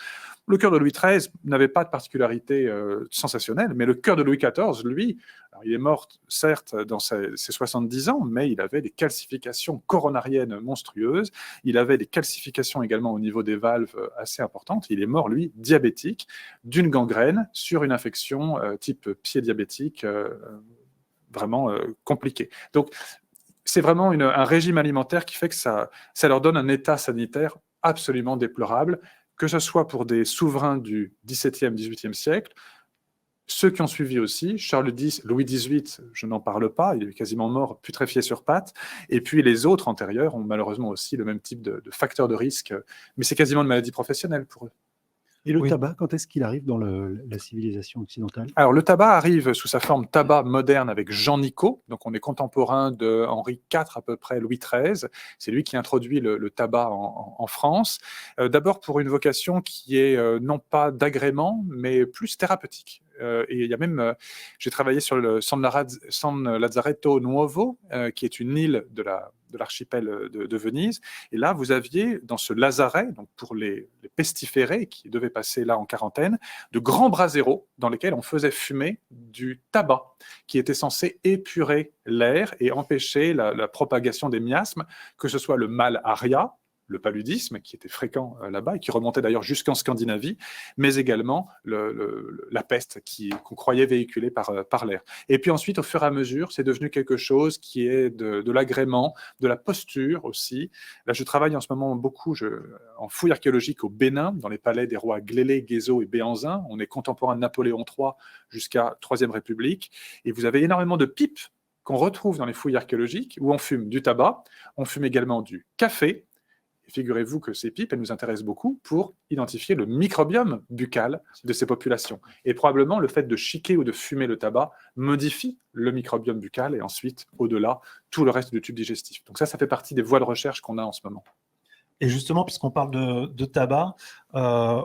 B: Le cœur de Louis XIII n'avait pas de particularité sensationnelle, mais le cœur de Louis XIV, lui, alors il est mort, certes, dans ses 70 ans, mais il avait des calcifications coronariennes monstrueuses, il avait des calcifications également au niveau des valves assez importantes, il est mort, lui, diabétique, d'une gangrène sur une infection type pied diabétique vraiment compliquée. Donc, c'est vraiment un régime alimentaire qui fait que ça leur donne un état sanitaire absolument déplorable, que ce soit pour des souverains du XVIIe, XVIIIe siècle, ceux qui ont suivi aussi, Charles X, Louis XVIII, je n'en parle pas, il est quasiment mort, putréfié sur pattes, et puis les autres antérieurs ont malheureusement aussi le même type de facteur de risque, mais c'est quasiment une maladie professionnelle pour eux.
C: Et le tabac, quand est-ce qu'il arrive dans la civilisation occidentale?
B: Alors, le tabac arrive sous sa forme tabac moderne avec Jean Nicot. Donc, on est contemporain de Henri IV, à peu près, Louis XIII. C'est lui qui introduit le tabac en France. D'abord pour une vocation qui est non pas d'agrément, mais plus thérapeutique. Et il y a même, j'ai travaillé sur le San Lazaretto Nuovo, qui est une île de l'archipel de Venise. Et là, vous aviez dans ce lazaret, donc pour les pestiférés qui devaient passer là en quarantaine, de grands braseros dans lesquels on faisait fumer du tabac qui était censé épurer l'air et empêcher la propagation des miasmes, que ce soit le malaria, le paludisme qui était fréquent là-bas et qui remontait d'ailleurs jusqu'en Scandinavie, mais également la peste qu'on croyait véhiculée par l'air. Et puis ensuite, au fur et à mesure, c'est devenu quelque chose qui est de l'agrément, de la posture aussi. Là, je travaille en ce moment beaucoup en fouille archéologique au Bénin, dans les palais des rois Glélé, Guézo et Béanzin. On est contemporain de Napoléon III jusqu'à Troisième République. Et vous avez énormément de pipes qu'on retrouve dans les fouilles archéologiques où on fume du tabac, on fume également du café, Et figurez-vous que ces pipes, elles nous intéressent beaucoup pour identifier le microbiome buccal de ces populations. Et probablement, le fait de chiquer ou de fumer le tabac modifie le microbiome buccal et ensuite, au-delà, tout le reste du tube digestif. Donc ça fait partie des voies de recherche qu'on a en ce moment.
D: Et justement, puisqu'on parle de tabac,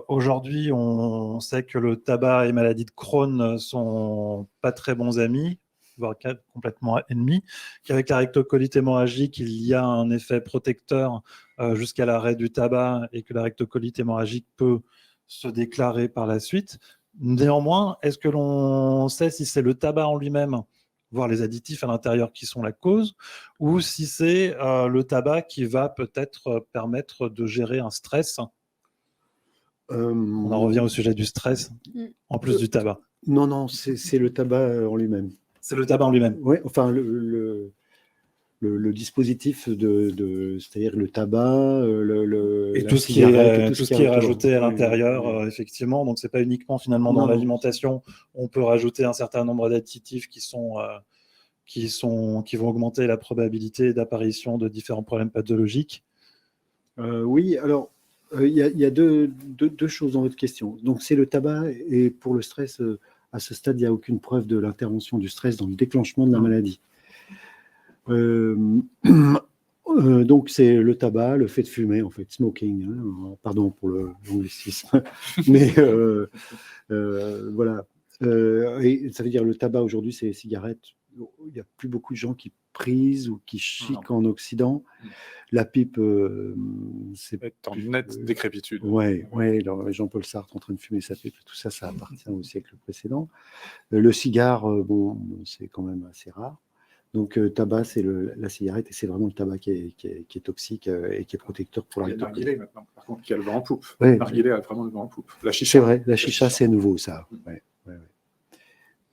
D: aujourd'hui, on sait que le tabac et maladie de Crohn sont pas très bons amis, voire complètement ennemis, qu'avec la rectocolite hémorragique, il y a un effet protecteur jusqu'à l'arrêt du tabac et que la rectocolite hémorragique peut se déclarer par la suite. Néanmoins, est-ce que l'on sait si c'est le tabac en lui-même, voire les additifs à l'intérieur qui sont la cause, ou si c'est le tabac qui va peut-être permettre de gérer un stress? On en revient au sujet du stress, en plus du tabac.
C: Non, c'est le tabac en lui-même.
D: C'est le tabac en lui-même.
C: Oui, enfin, le dispositif c'est-à-dire le tabac,
D: et tout ce qui est rajouté à l'intérieur, effectivement. Donc, c'est pas uniquement finalement dans l'alimentation. On peut rajouter un certain nombre d'additifs qui vont augmenter la probabilité d'apparition de différents problèmes pathologiques.
C: Oui, alors il y a deux choses dans votre question. Donc, c'est le tabac et pour le stress, à ce stade, il n'y a aucune preuve de l'intervention du stress dans le déclenchement de la maladie. Donc, c'est le tabac, le fait de fumer, en fait, smoking, hein, pardon pour l'anglicisme, mais voilà. Et ça veut dire le tabac aujourd'hui, c'est les cigarettes. Il n'y a plus beaucoup de gens qui prisent ou qui chiquent en Occident. La pipe, c'est
B: en nette décrépitude.
C: Oui, Jean-Paul Sartre en train de fumer sa pipe, tout ça, ça appartient au siècle précédent. Le cigare, c'est quand même assez rare. Donc, tabac, c'est la cigarette, et c'est vraiment le tabac qui est toxique et qui est protecteur pour la rectocolite.
B: Il y a le narguilé maintenant, par contre, qui a le vent en poupe.
C: Ouais,
B: le narguilé a vraiment le vent en poupe. La chicha.
C: C'est vrai, la chicha, c'est nouveau, ça. Ouais.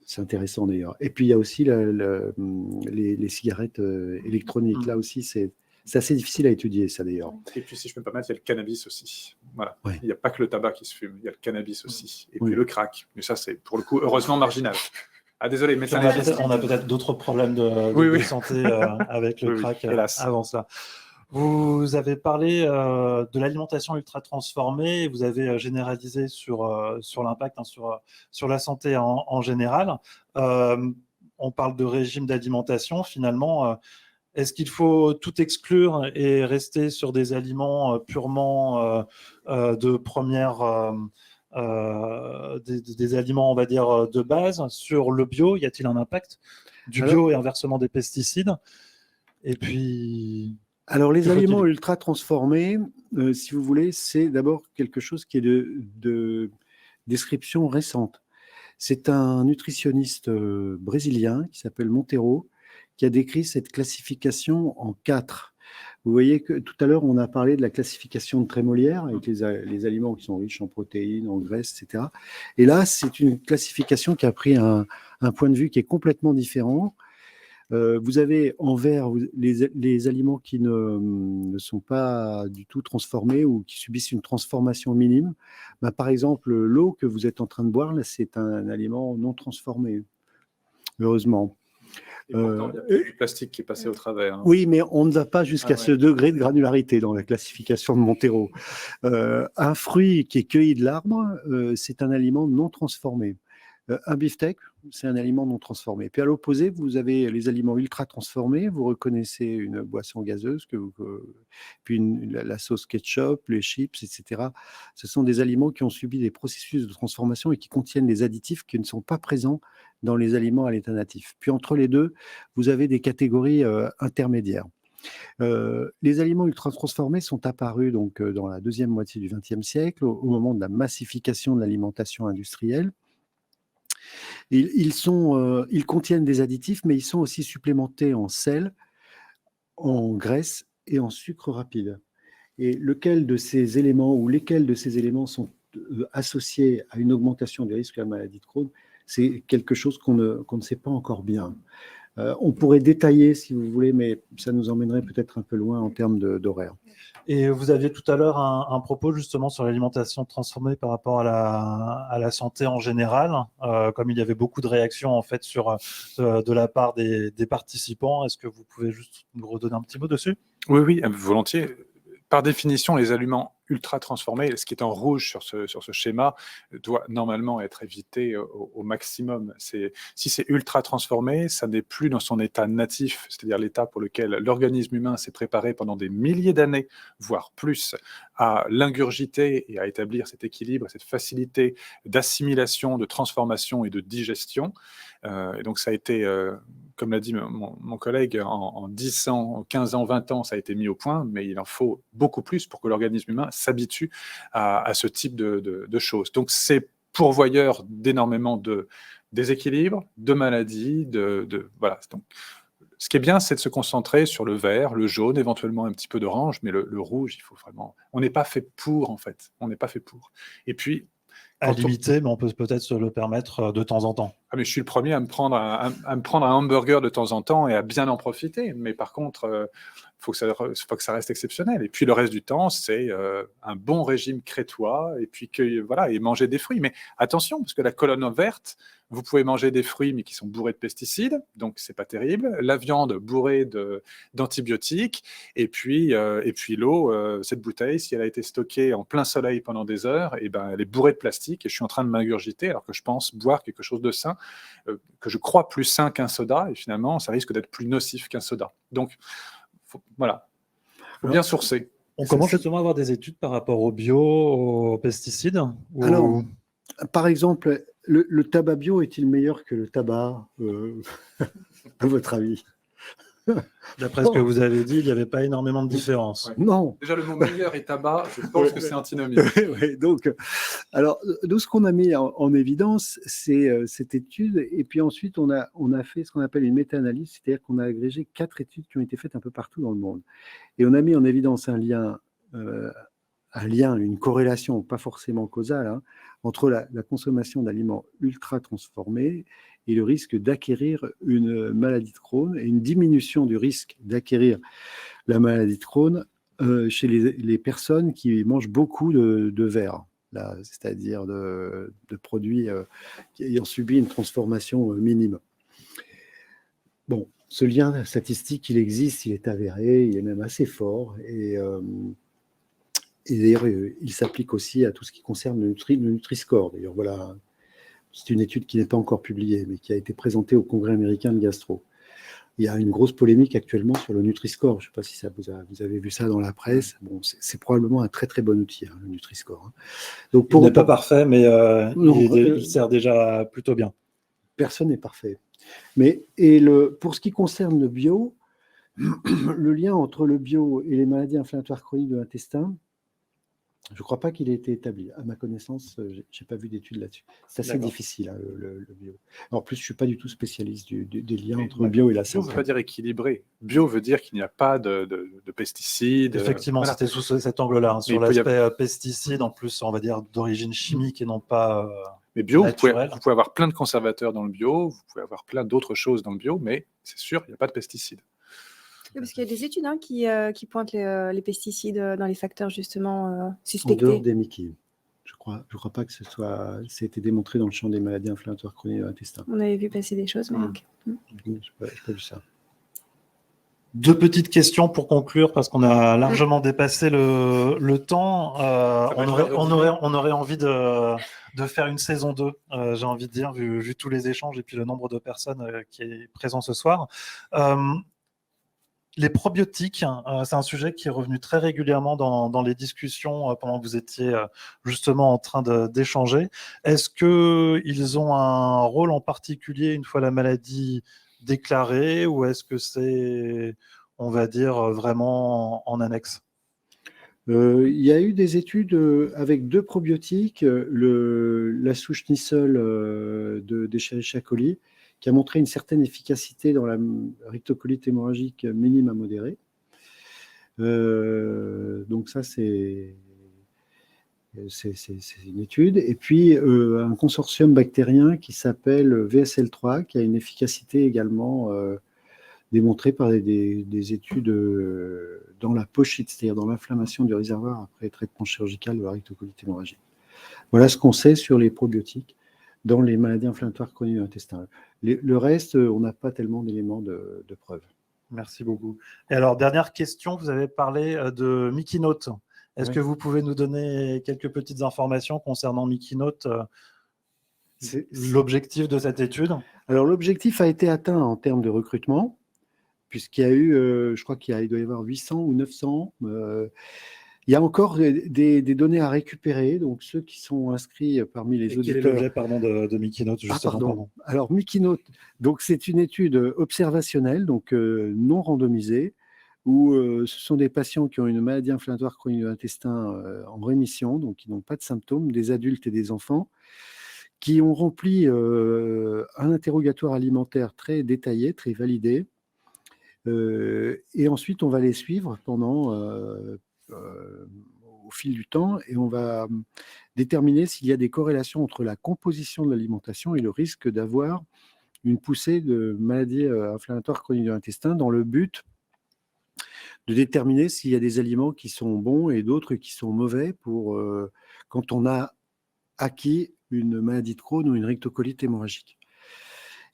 C: C'est intéressant, d'ailleurs. Et puis, il y a aussi les cigarettes électroniques. Là aussi, c'est assez difficile à étudier, ça, d'ailleurs.
B: Et puis, si je peux me permettre, il y a le cannabis aussi. Voilà.
C: Ouais.
B: Il n'y a pas que le tabac qui se fume, il y a le cannabis aussi. Et puis le crack. Mais ça, c'est pour le coup, heureusement, marginal. Ah, désolé, mais
D: on a peut-être d'autres problèmes de santé avec le crack avant ça. Vous avez parlé de l'alimentation ultra transformée et vous avez généralisé sur l'impact, sur la santé en général. On parle de régime d'alimentation. Finalement, est-ce qu'il faut tout exclure et rester sur des aliments purement de première... des aliments, on va dire, de base? Sur le bio, y a-t-il un impact du bio et inversement des pesticides? Et puis...
C: Alors, les aliments ultra transformés, si vous voulez, c'est d'abord quelque chose qui est de description récente. C'est un nutritionniste brésilien qui s'appelle Monteiro qui a décrit cette classification en 4. Vous voyez que tout à l'heure, on a parlé de la classification de Trémolière avec les aliments qui sont riches en protéines, en graisses, etc. Et là, c'est une classification qui a pris un point de vue qui est complètement différent. Vous avez en vert les aliments qui ne sont pas du tout transformés ou qui subissent une transformation minime. Par exemple, l'eau que vous êtes en train de boire, là, c'est un aliment non transformé, heureusement.
B: Et pourtant, il y a du plastique qui est passé au travers. Hein.
C: Oui, mais on ne va pas jusqu'à ce degré de granularité dans la classification de Monteiro. Un fruit qui est cueilli de l'arbre, c'est un aliment non transformé. Un beefsteak, c'est un aliment non transformé. Puis à l'opposé, vous avez les aliments ultra transformés. Vous reconnaissez une boisson gazeuse, puis la sauce ketchup, les chips, etc. Ce sont des aliments qui ont subi des processus de transformation et qui contiennent des additifs qui ne sont pas présents dans les aliments à l'état natif. Puis entre les deux, vous avez des catégories intermédiaires. Les aliments ultra transformés sont apparus donc dans la deuxième moitié du XXe siècle, au moment de la massification de l'alimentation industrielle. Ils contiennent des additifs, mais ils sont aussi supplémentés en sel, en graisse et en sucre rapide. Et lesquels de ces éléments sont associés à une augmentation des risques de la maladie de Crohn, c'est quelque chose qu'on ne sait pas encore bien. On pourrait détailler si vous voulez, mais ça nous emmènerait peut-être un peu loin en termes d'horaire.
D: Et vous aviez tout à l'heure un propos justement sur l'alimentation transformée par rapport à la santé en général, comme il y avait beaucoup de réactions en fait de la part des participants. Est-ce que vous pouvez juste nous redonner un petit mot dessus?
B: Oui, volontiers. par définition, les aliments ultra transformés, ce qui est en rouge sur ce schéma, doit normalement être évité au maximum. Si c'est ultra transformé, ça n'est plus dans son état natif, c'est-à-dire l'état pour lequel l'organisme humain s'est préparé pendant des milliers d'années, voire plus, à l'ingurgiter et à établir cet équilibre, cette facilité d'assimilation, de transformation et de digestion. Et donc ça a été, comme l'a dit mon collègue, en 10 ans, 15 ans, 20 ans, ça a été mis au point, mais il en faut beaucoup plus pour que l'organisme humain s'habitue à ce type de choses. Donc c'est pourvoyeur d'énormément de déséquilibres, de maladies, voilà. Donc, ce qui est bien, c'est de se concentrer sur le vert, le jaune, éventuellement un petit peu d'orange, mais le rouge, il faut vraiment... On n'est pas fait pour, en fait. On n'est pas fait pour. Et puis...
D: À limiter, mais on peut peut-être se le permettre de temps en temps.
B: Ah, mais je suis le premier à me prendre un hamburger de temps en temps et à bien en profiter. Mais par contre, faut que ça reste exceptionnel. Et puis le reste du temps, c'est un bon régime crétois et puis voilà, et manger des fruits. Mais attention, parce que la colonne verte, vous pouvez manger des fruits mais qui sont bourrés de pesticides, donc c'est pas terrible. La viande bourrée d'antibiotiques et puis l'eau, cette bouteille, si elle a été stockée en plein soleil pendant des heures, et ben elle est bourrée de plastique et je suis en train de m'ingurgiter alors que je pense boire quelque chose de sain, que je crois plus sain qu'un soda, et finalement ça risque d'être plus nocif qu'un soda. Donc voilà, il faut bien sourcer.
D: On commence justement à avoir des études par rapport au bio, aux pesticides
C: Alors, par exemple, le tabac bio est-il meilleur que le tabac, à votre avis?
D: D'après ce que vous avez dit, il n'y avait pas énormément de différence.
B: Ouais.
C: Non.
B: Déjà, le mot meilleur et tabac, je pense que c'est antinomique.
C: Oui, donc, alors, nous, ce qu'on a mis en évidence, c'est cette étude, et puis ensuite, on a fait ce qu'on appelle une méta-analyse, c'est-à-dire qu'on a agrégé 4 études qui ont été faites un peu partout dans le monde. Et on a mis en évidence un lien, une corrélation, pas forcément causale, hein, entre la consommation d'aliments ultra transformés et le risque d'acquérir une maladie de Crohn, et une diminution du risque d'acquérir la maladie de Crohn chez les personnes qui mangent beaucoup de verre, c'est-à-dire de produits ayant subi une transformation minime. Bon, ce lien statistique, il existe, il est avéré, il est même assez fort, et d'ailleurs, il s'applique aussi à tout ce qui concerne le Nutri-Score. D'ailleurs, voilà, c'est une étude qui n'est pas encore publiée, mais qui a été présentée au Congrès américain de gastro. Il y a une grosse polémique actuellement sur le Nutri-Score. Je ne sais pas si vous avez vu ça dans la presse. Bon, c'est probablement un très très bon outil, hein, le Nutri-Score. Hein. Donc,
D: il n'est pas parfait, mais il sert déjà plutôt bien.
C: Personne n'est parfait. Mais pour ce qui concerne le bio, le lien entre le bio et les maladies inflammatoires chroniques de l'intestin, je ne crois pas qu'il ait été établi. À ma connaissance, je n'ai pas vu d'études là-dessus. C'est assez difficile, hein, le bio. En plus, je ne suis pas du tout spécialiste des liens entre le bio et la santé.
B: Bio ne veut pas dire équilibré. Bio veut dire qu'il n'y a pas de pesticides.
D: Effectivement, voilà. C'était sous cet angle-là. Hein, sur l'aspect pesticides, en plus, on va dire d'origine chimique et non pas
B: mais bio, vous pouvez
D: avoir
B: plein de conservateurs dans le bio, vous pouvez avoir plein d'autres choses dans le bio, mais c'est sûr, il n'y a pas de pesticides.
A: Oui, parce qu'il y a des études qui pointent les pesticides dans les facteurs justement suspectés.
C: En dehors des Mickey. Je crois pas que c'est été démontré dans le champ des maladies inflammatoires chroniques de l'intestin.
A: On avait vu passer des choses, mais ok.
C: Je n'ai pas vu ça.
D: 2 petites questions pour conclure, parce qu'on a largement dépassé le temps. On aurait envie de faire une saison 2, j'ai envie de dire, vu tous les échanges et puis le nombre de personnes qui est présent ce soir. Les probiotiques, c'est un sujet qui est revenu très régulièrement dans les discussions pendant que vous étiez justement en train d'échanger. Est-ce qu'ils ont un rôle en particulier une fois la maladie déclarée, ou est-ce que c'est, on va dire, vraiment en annexe?
C: Il y a eu des études avec 2 probiotiques, la souche Nissol de Escherichia coli, qui a montré une certaine efficacité dans la rectocolite hémorragique minime à modérée. Donc ça, c'est une étude. Et puis, un consortium bactérien qui s'appelle VSL3, qui a une efficacité également démontrée par des études dans la pochite, c'est-à-dire dans l'inflammation du réservoir après traitement chirurgical de la rectocolite hémorragique. Voilà ce qu'on sait sur les probiotiques dans les maladies inflammatoires chroniques de l'intestin. Le reste, on n'a pas tellement d'éléments de preuve.
D: Merci beaucoup. Et alors, dernière question, vous avez parlé de Mickey Note. Est-ce que vous pouvez nous donner quelques petites informations concernant Mickey Note, l'objectif de cette étude?
C: Alors, l'objectif a été atteint en termes de recrutement, puisqu'il y a eu, je crois il doit y avoir 800 ou 900. Il y a encore des données à récupérer, donc ceux qui sont inscrits parmi les auditeurs.
D: Quel est l'objet de Mickey Note, justement?
C: Pardon. Alors, Mickey Note, donc c'est une étude observationnelle, donc non randomisée, où ce sont des patients qui ont une maladie inflammatoire chronique de l'intestin en rémission, donc qui n'ont pas de symptômes, des adultes et des enfants, qui ont rempli un interrogatoire alimentaire très détaillé, très validé. Et ensuite, on va les suivre pendant au fil du temps et on va déterminer s'il y a des corrélations entre la composition de l'alimentation et le risque d'avoir une poussée de maladie inflammatoire chronique de l'intestin, dans le but de déterminer s'il y a des aliments qui sont bons et d'autres qui sont mauvais pour quand on a acquis une maladie de Crohn ou une rectocolite hémorragique.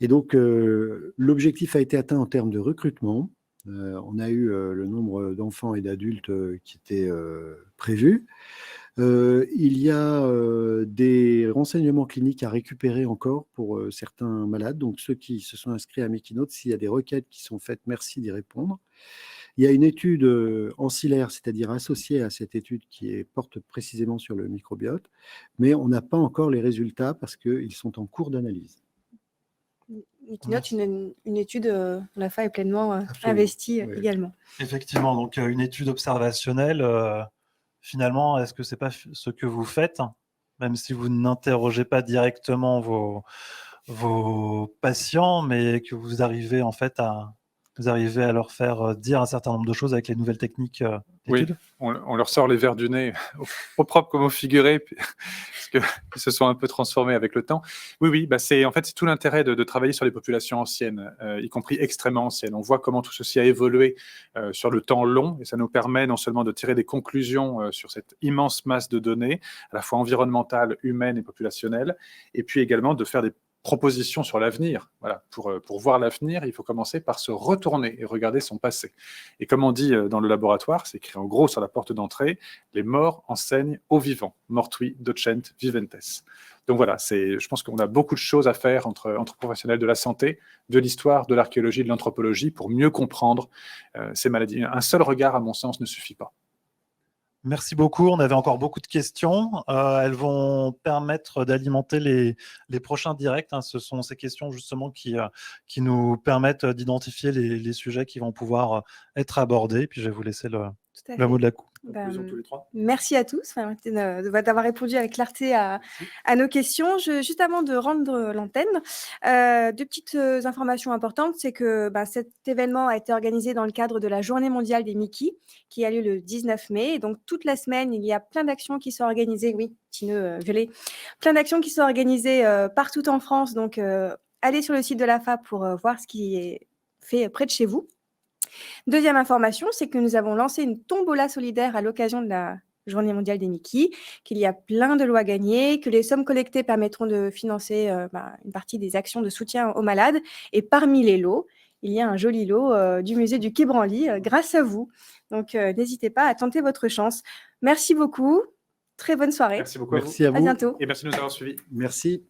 C: Et donc, l'objectif a été atteint en termes de recrutement. On a eu le nombre d'enfants et d'adultes qui était prévu. Il y a des renseignements cliniques à récupérer encore pour certains malades. Donc, ceux qui se sont inscrits à Mickey Note, s'il y a des requêtes qui sont faites, merci d'y répondre. Il y a une étude ancillaire, c'est-à-dire associée à cette étude qui porte précisément sur le microbiote, mais on n'a pas encore les résultats parce qu'ils sont en cours d'analyse.
A: Mickey Note, une étude, l'AFA est pleinement investie également.
D: Effectivement, donc une étude observationnelle, finalement, est-ce que ce n'est pas ce que vous faites, même si vous n'interrogez pas directement vos patients, mais que vous arrivez en fait à leur faire dire un certain nombre de choses avec les nouvelles techniques d'études?
B: Oui, on leur sort les verres du nez, au propre comme au figuré, parce qu'ils se sont un peu transformés avec le temps. Oui, c'est tout l'intérêt de travailler sur les populations anciennes, y compris extrêmement anciennes. On voit comment tout ceci a évolué sur le temps long, et ça nous permet non seulement de tirer des conclusions sur cette immense masse de données, à la fois environnementales, humaines et populationnelles, et puis également de faire des propositions sur l'avenir. Voilà, pour voir l'avenir, il faut commencer par se retourner et regarder son passé. Et comme on dit dans le laboratoire, c'est écrit en gros sur la porte d'entrée, les morts enseignent aux vivants. Mortui docent viventes. Donc voilà, je pense qu'on a beaucoup de choses à faire entre professionnels de la santé, de l'histoire, de l'archéologie, de l'anthropologie, pour mieux comprendre ces maladies. Un seul regard, à mon sens, ne suffit pas.
D: Merci beaucoup. On avait encore beaucoup de questions. Elles vont permettre d'alimenter les prochains directs. Ce sont ces questions justement qui nous permettent d'identifier les sujets qui vont pouvoir être abordés. Puis je vais vous laisser le mot de la conclusion tous les trois.
A: Merci à tous d'avoir répondu avec clarté à nos questions. Juste avant de rendre l'antenne, deux petites informations importantes. C'est que cet événement a été organisé dans le cadre de la Journée mondiale des Mickey, qui a lieu le 19 mai. Et donc, toute la semaine, il y a plein d'actions qui sont organisées. Oui, Tineux Violet. Plein d'actions qui sont organisées partout en France. Donc, allez sur le site de l'AFA pour voir ce qui est fait près de chez vous. Deuxième information, c'est que nous avons lancé une tombola solidaire à l'occasion de la Journée mondiale des Mickey, qu'il y a plein de lots à gagner, que les sommes collectées permettront de financer une partie des actions de soutien aux malades. Et parmi les lots, il y a un joli lot du musée du Quai Branly grâce à vous. Donc, n'hésitez pas à tenter votre chance. Merci beaucoup. Très bonne soirée.
B: Merci beaucoup à vous.
C: Merci à vous.
A: À bientôt.
B: Et merci de nous avoir suivis.
C: Merci.